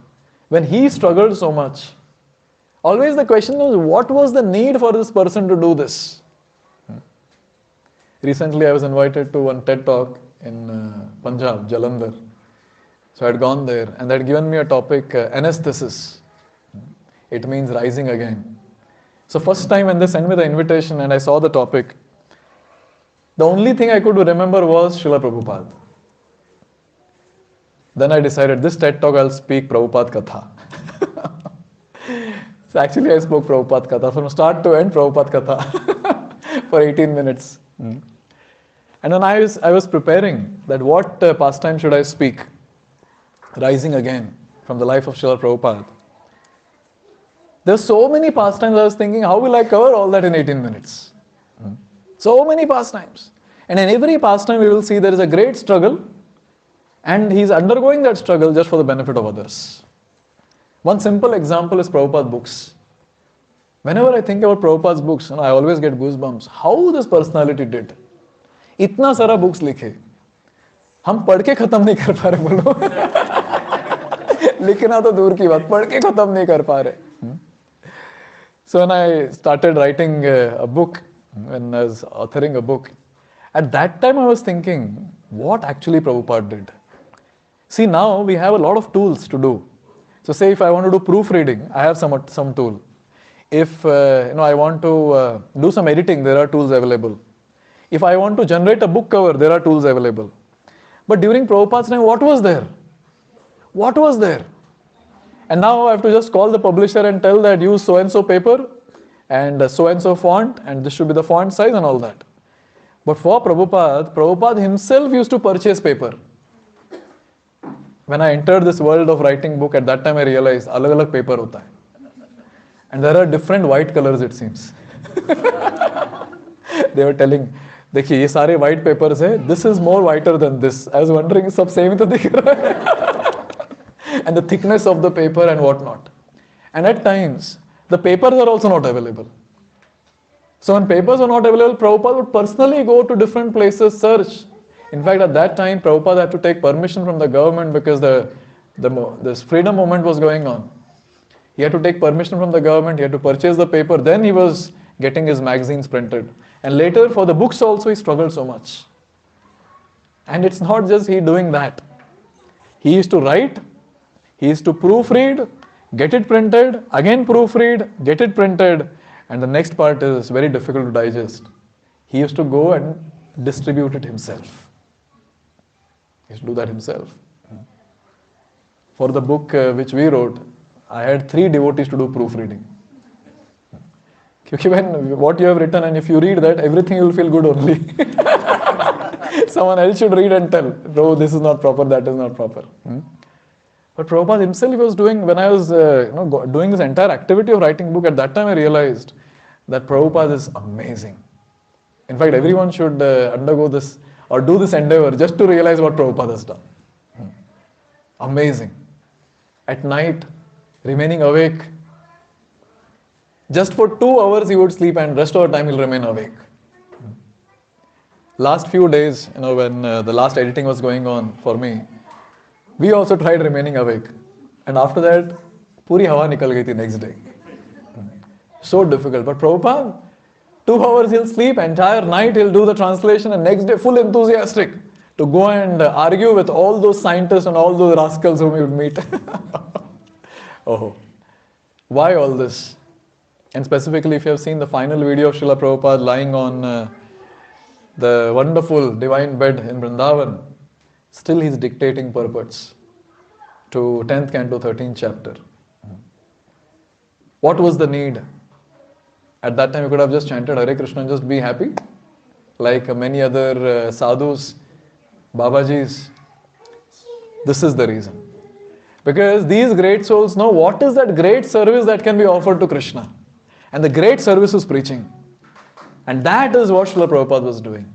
when he struggled so much, always the question was, what was the need for this person to do this? Recently I was invited to one TED talk in Punjab, Jalandhar. So I had gone there and they had given me a topic, anesthesis. It means rising again. So first time when they sent me the invitation and I saw the topic, the only thing I could remember was Srila Prabhupada. Then I decided this TED talk I'll speak Prabhupada Katha. So actually I spoke Prabhupada Katha from start to end, Prabhupada Katha for 18 minutes. And then I was preparing that what pastime should I speak, rising again from the life of Srila Prabhupada. There's so many pastimes I was thinking, how will I cover all that in 18 minutes? So many pastimes. And in every pastime we will see there is a great struggle and he's undergoing that struggle just for the benefit of others. One simple example is Prabhupada books. Whenever I think about Prabhupada's books, I always get goosebumps. How this personality did. इतना सारा books लिखे, हम पढ़ के खत्म नहीं कर पा रहे, बोलो. लिखना तो दूर की बात, पढ़ के खत्म नहीं कर पा रहे. So when I started writing a book, when I was authoring a book, at that time I was thinking, what actually Prabhupada did? See, now we have a lot of tools to do. So say if I want to do proofreading, I have some tool. If I want to do some editing, there are tools available. If I want to generate a book cover, there are tools available. But during Prabhupada's time, what was there? What was there? And now I have to just call the publisher and tell that use so-and-so paper and so-and-so font and this should be the font size and all that. But for Prabhupada himself used to purchase paper. When I entered this world of writing book, at that time I realized alag-alag paper hota hai. And there are different white colors, it seems. They were telling, देखिए ये सारे white papers है, this is more whiter than this. I was wondering, सब same ही तो दिख रहा है. And the thickness of the paper and whatnot. And at times, the papers are also not available. So when papers are not available, Prabhupada would personally go to different places, search. In fact, at that time, Prabhupada had to take permission from the government because this freedom movement was going on. He had to take permission from the government, he had to purchase the paper, then he was getting his magazines printed. And later for the books also he struggled so much. And it's not just he doing that. He used to write, he used to proofread, get it printed, again proofread, get it printed, and the next part is very difficult to digest. He used to go and distribute it himself. He used to do that himself. For the book which we wrote, I had 3 devotees to do proofreading. Because when what you have written and if you read that, everything you will feel good only. Someone else should read and tell, oh, this is not proper, that is not proper. But Prabhupada himself was doing, when I was doing this entire activity of writing book, at that time I realized that Prabhupada is amazing. In fact, everyone should undergo this or do this endeavor just to realize what Prabhupada has done. Amazing. At night, remaining awake. Just for 2 hours he would sleep and rest of the time he'll remain awake. Last few days, when the last editing was going on for me, we also tried remaining awake. And after that, puri hawa nikal gayi thi next day. So difficult. But Prabhupada, 2 hours he'll sleep, entire night he'll do the translation, and next day full enthusiastic to go and argue with all those scientists and all those rascals whom he would meet. Oh, why all this? And specifically, if you have seen the final video of Srila Prabhupada lying on the wonderful divine bed in Vrindavan, still he's dictating purports to 10th canto, 13th chapter. What was the need? At that time, you could have just chanted Hare Krishna and just be happy, like many other sadhus, Babajis. This is the reason. Because these great souls know what is that great service that can be offered to Krishna. And the great service is preaching. And that is what Srila Prabhupada was doing.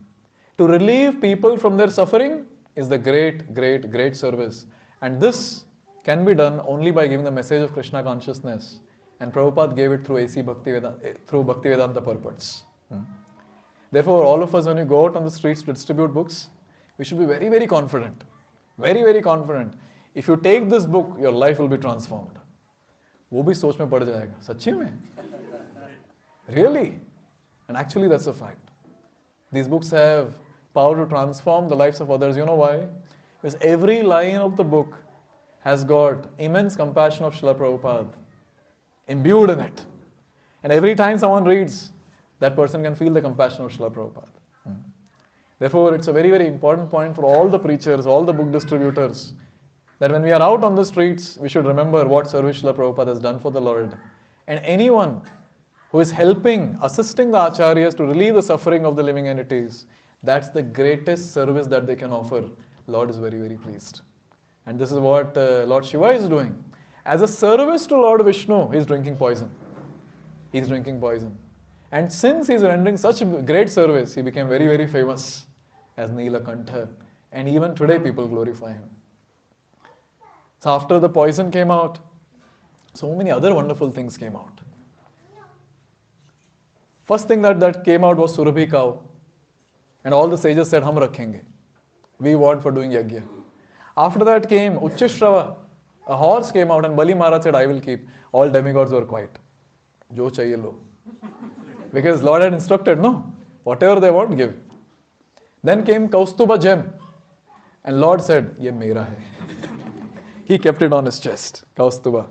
To relieve people from their suffering is the great, great, great service. And this can be done only by giving the message of Krishna consciousness And Prabhupada gave it through through Bhaktivedanta purports. Therefore, all of us, when we go out on the streets to distribute books, we should be very, very confident. Very, very confident. If you take this book, your life will be transformed. वो भी सोच में पड़ जाएगा. सच्ची में? Really? And actually that's a fact. These books have power to transform the lives of others. You know why? Because every line of the book has got immense compassion of Srila Prabhupada imbued in it. And every time someone reads, that person can feel the compassion of Srila Prabhupada. Therefore, it's a very, very important point for all the preachers, all the book distributors, that when we are out on the streets, we should remember what service Srila Prabhupada has done for the Lord. And anyone who is helping, assisting the acharyas to relieve the suffering of the living entities, that's the greatest service that they can offer. Lord is very, very pleased. And this is what Lord Shiva is doing. As a service to Lord Vishnu, he is drinking poison. He is drinking poison. And since he is rendering such a great service, he became very, very famous as Neelakantha. And even today people glorify him. So after the poison came out, so many other wonderful things came out. First thing that came out was Surabhi cow. And all the sages said, Hum rakhenge. We want for doing yajna. After that came Uchchishrava. A horse came out and Bali Maharaj said, I will keep. All demigods were quiet. Jo chahiye lo. Because Lord had instructed, no. Whatever they want, give. Then came Kaustuba gem. And Lord said, Ye mera hai. He kept it on his chest. Kaustuba.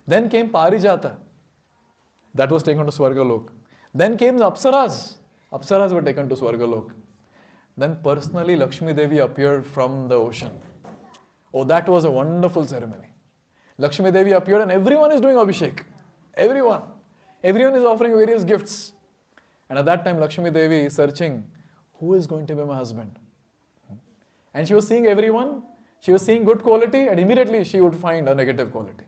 Then came Parijata. That was taken to Swargalok. Then came the Apsaras. Apsaras were taken to Swargalok. Then personally Lakshmi Devi appeared from the ocean. Oh, that was a wonderful ceremony. Lakshmi Devi appeared and everyone is doing Abhishek. Everyone. Everyone is offering various gifts. And at that time Lakshmi Devi is searching, who is going to be my husband? And she was seeing everyone. She was seeing good quality and immediately she would find a negative quality.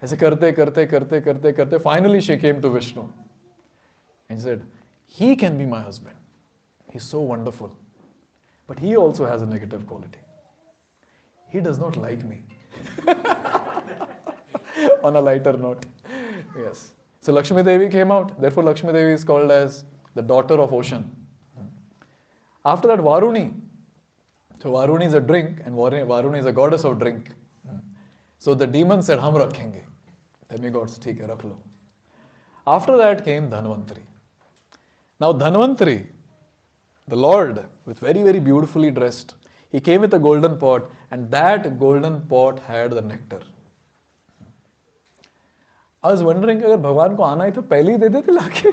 Aise karte, finally she came to Vishnu. And said, he can be my husband. He's so wonderful. But he also has a negative quality. He does not like me. On a lighter note. Yes. So Lakshmi Devi came out. Therefore Lakshmi Devi is called as the daughter of ocean. After that Varuni. So Varuni is a drink and Varuni is a goddess of drink. So the demon said, Hum rakhenge. Demigods, theek hai, rakh lo. After that came Dhanvantari. Now Dhanvantari, the Lord, with very, very beautifully dressed, he came with a golden pot and that golden pot had the nectar. I was wondering, अगर भगवान को आना ही तो पहले ही दे देते लाके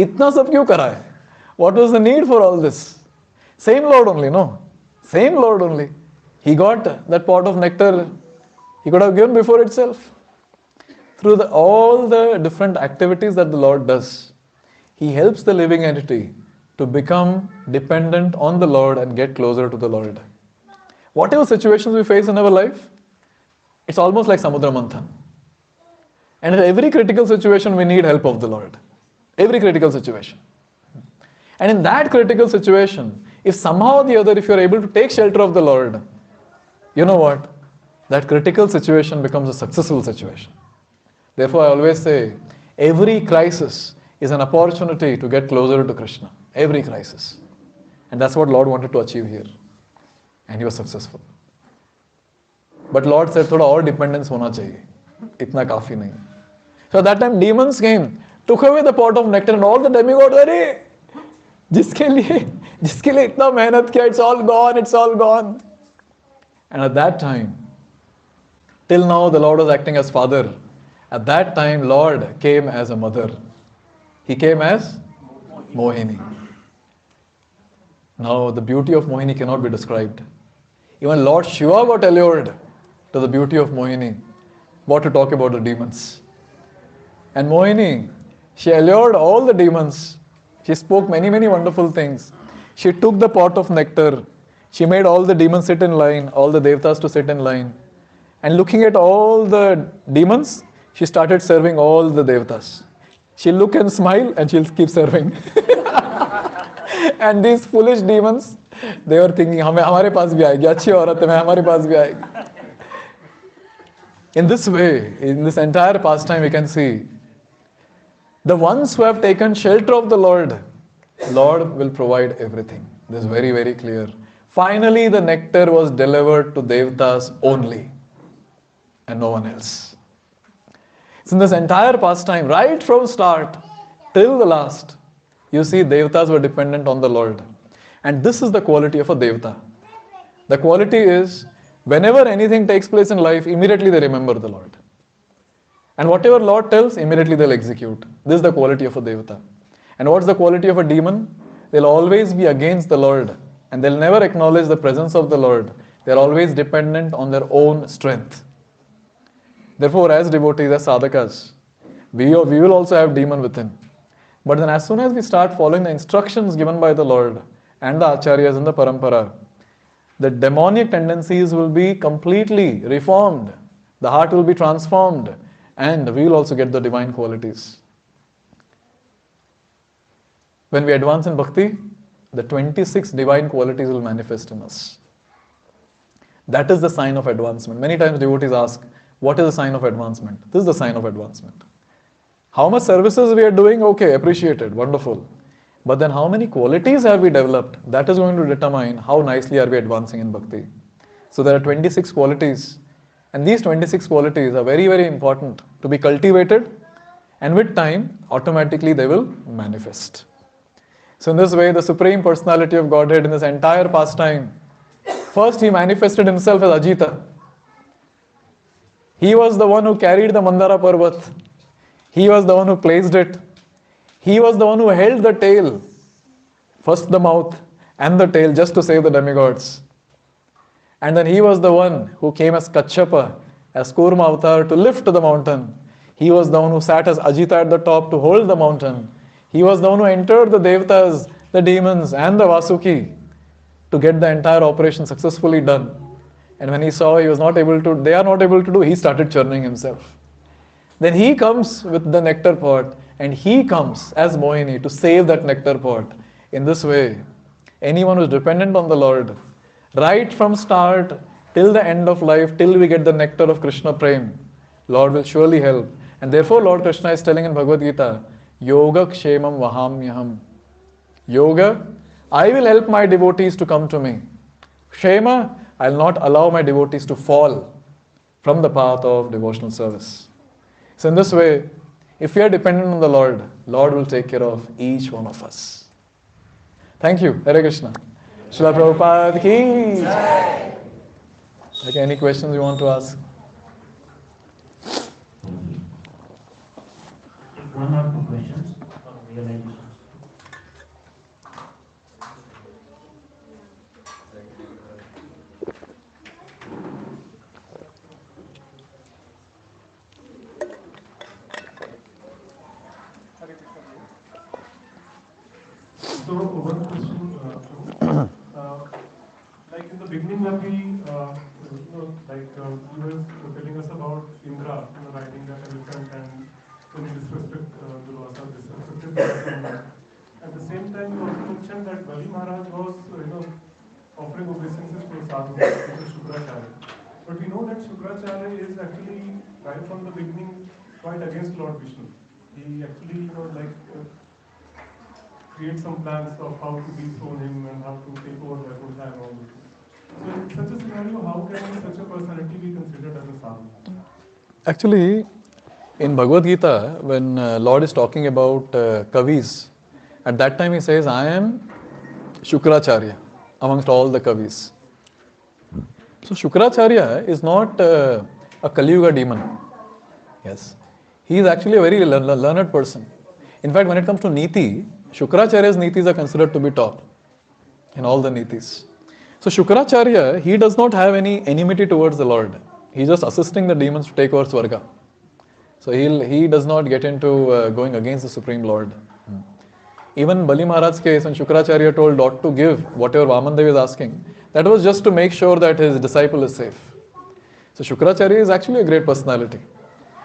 इतना सब क्यों करा है? What was the need for all this? Same Lord only, no? Same Lord only. He got that pot of nectar, he could have given before itself. Through all the different activities that the Lord does, he helps the living entity to become dependent on the Lord and get closer to the Lord. Whatever situations we face in our life, it's almost like Samudra Manthan. And in every critical situation, we need help of the Lord. Every critical situation. And in that critical situation, if somehow or the other, if you're able to take shelter of the Lord, you know what? That critical situation becomes a successful situation. Therefore, I always say, every crisis is an opportunity to get closer to Krishna. Every crisis. And that's what Lord wanted to achieve here. And he was successful. But Lord said, thoda aur dependence hona chahiye. Itna kafi nahi. So at that time, demons came, took away the pot of nectar and all the demigods, Arey, jiske liye itna mehnat kiya, it's all gone, it's all gone. And at that time, till now the Lord was acting as father. At that time, Lord came as a mother. He came as Mohini. Now, the beauty of Mohini cannot be described. Even Lord Shiva got allured to the beauty of Mohini. What to talk about the demons. And Mohini, she allured all the demons. She spoke many, many wonderful things. She took the pot of nectar. She made all the demons sit in line, all the devatas to sit in line. And looking at all the demons, she started serving all the devatas. She'll look and smile and she'll keep serving. And these foolish demons, they were thinking, हमारे पास भी आएगी, अच्छी औरत है, हमारे पास भी आएगी. In this way, in this entire pastime, we can see the ones who have taken shelter of the Lord will provide everything. This is very, very clear. Finally, the nectar was delivered to Devatas only and no one else. So in this entire pastime, right from start till the last, you see Devatas were dependent on the Lord. And this is the quality of a Devata. The quality is, whenever anything takes place in life, immediately they remember the Lord. And whatever Lord tells, immediately they'll execute. This is the quality of a Devata. And what's the quality of a demon? They'll always be against the Lord. And they'll never acknowledge the presence of the Lord. They're always dependent on their own strength. Therefore, as devotees, as sadhakas, we will also have demon within. But then as soon as we start following the instructions given by the Lord and the acharyas in the parampara, the demonic tendencies will be completely reformed. The heart will be transformed. And we will also get the divine qualities. When we advance in bhakti, the 26 divine qualities will manifest in us. That is the sign of advancement. Many times devotees ask, what is the sign of advancement? This is the sign of advancement. How much services we are doing? Okay, appreciated, wonderful. But then how many qualities have we developed? That is going to determine how nicely are we advancing in bhakti. So there are 26 qualities. And these 26 qualities are very, very important to be cultivated. And with time, automatically they will manifest. So in this way, the Supreme Personality of Godhead in this entire pastime, first he manifested himself as Ajita. He was the one who carried the Mandara Parvat. He was the one who placed it. He was the one who held the tail. First the mouth and the tail just to save the demigods. And then he was the one who came as Kachyapa, as Kurma avatar to lift the mountain. He was the one who sat as Ajita at the top to hold the mountain. He was the one who entered the Devatas, the demons and the Vasuki to get the entire operation successfully done. And when he saw they are not able to do, he started churning himself. Then he comes with the nectar pot and he comes as Mohini to save that nectar pot. In this way, anyone who is dependent on the Lord, right from start till the end of life, till we get the nectar of Krishna Prem, Lord will surely help. And therefore Lord Krishna is telling in Bhagavad Gita, Yoga Kshemam Vahamyaham. Yoga, I will help my devotees to come to me. Kshema, I will not allow my devotees to fall from the path of devotional service. So in this way, if we are dependent on the Lord, Lord will take care of each one of us. Thank you. Hare Krishna. Srila Prabhupada ki jai. Okay, any questions you want to ask? One or two questions on realization. So one question, like in the beginning when we, you were telling us about Indra, riding that elephant and when he disrespect Durvasa, disrespected Durvasa. At the same time, you also mentioned that Bali Maharaj was, offering obeisances to a sadhu, which is Shukracharya. But we know that Shukracharya is actually right from the beginning quite against Lord Vishnu. He actually, create some plans of how to dethrone him and how to take over Vaikuntha and all this. So in such a scenario, how can such a personality be considered as a sadhu? Actually, in Bhagavad Gita, when Lord is talking about Kavis, at that time he says, I am Shukracharya amongst all the Kavis. So Shukracharya is not a Kali Yuga demon. Yes. He is actually a very learned person. In fact, when it comes to Niti, Shukracharya's Nitis are considered to be top in all the Nitis. So Shukracharya, he does not have any enmity towards the Lord. He's just assisting the demons to take over Swarga. So he does not get into going against the Supreme Lord. Even Bali Maharaj's case, when Shukracharya told not to give whatever Vaman Dev is asking, that was just to make sure that his disciple is safe. So Shukracharya is actually a great personality.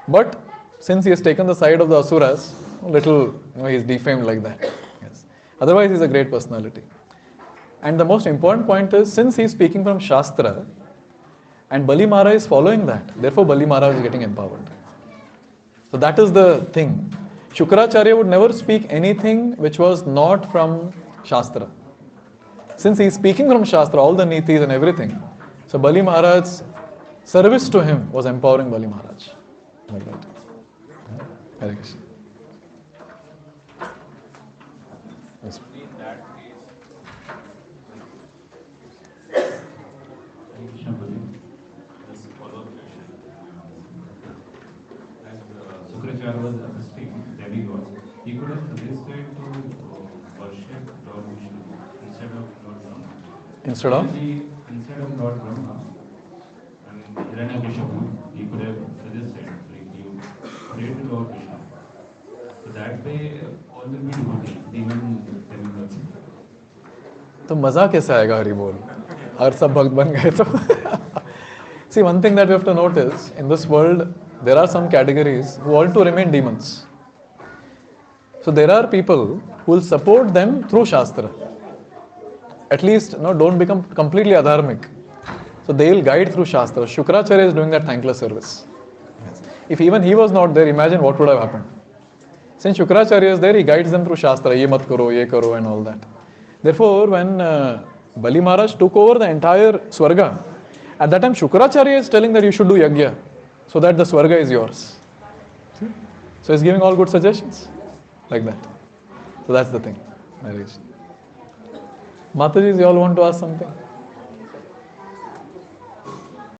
But since he has taken the side of the Asuras, he's defamed like that. Yes. Otherwise, he's a great personality. And the most important point is, since he's speaking from Shastra, And Bali Maharaj is following that. Therefore, Bali Maharaj is getting empowered. So that is the thing. Shukracharya would never speak anything which was not from Shastra. Since he is speaking from Shastra, all the nitis and everything, so Bali Maharaj's service to him was empowering Bali Maharaj. Like that. Hare Krishna. Yes. Krishna Bali, just a follow-up question. As Sukracharya was assisting demigods, he could have suggested to worship Lord Vishnu instead of Lord Brahma. Instead of Lord Brahma, and Hiranyakashipu, he could have suggested, like you pray to Lord Vishnu. So that way, all will be devotees, even demigods. तो मजा कैसे आएगा हरि बोल और सब भक्त बन गए तो see, one thing that we have to note is in this world there are some categories who want to remain demons. So there are people who will support them through Shastra. At least don't become completely adharmic. So they will guide through Shastra. Shukracharya is doing that thankless service. If even he was not there, imagine what would have happened. Since Shukracharya is there, he guides them through Shastra. Ye mat karo, ye karo, and all that. Therefore, when Bali Maharaj took over the entire Swarga, at that time Shukracharya is telling that you should do Yajna so that the Swarga is yours. See? So he's giving all good suggestions. Like that. So that's the thing. Mataji, you all want to ask something?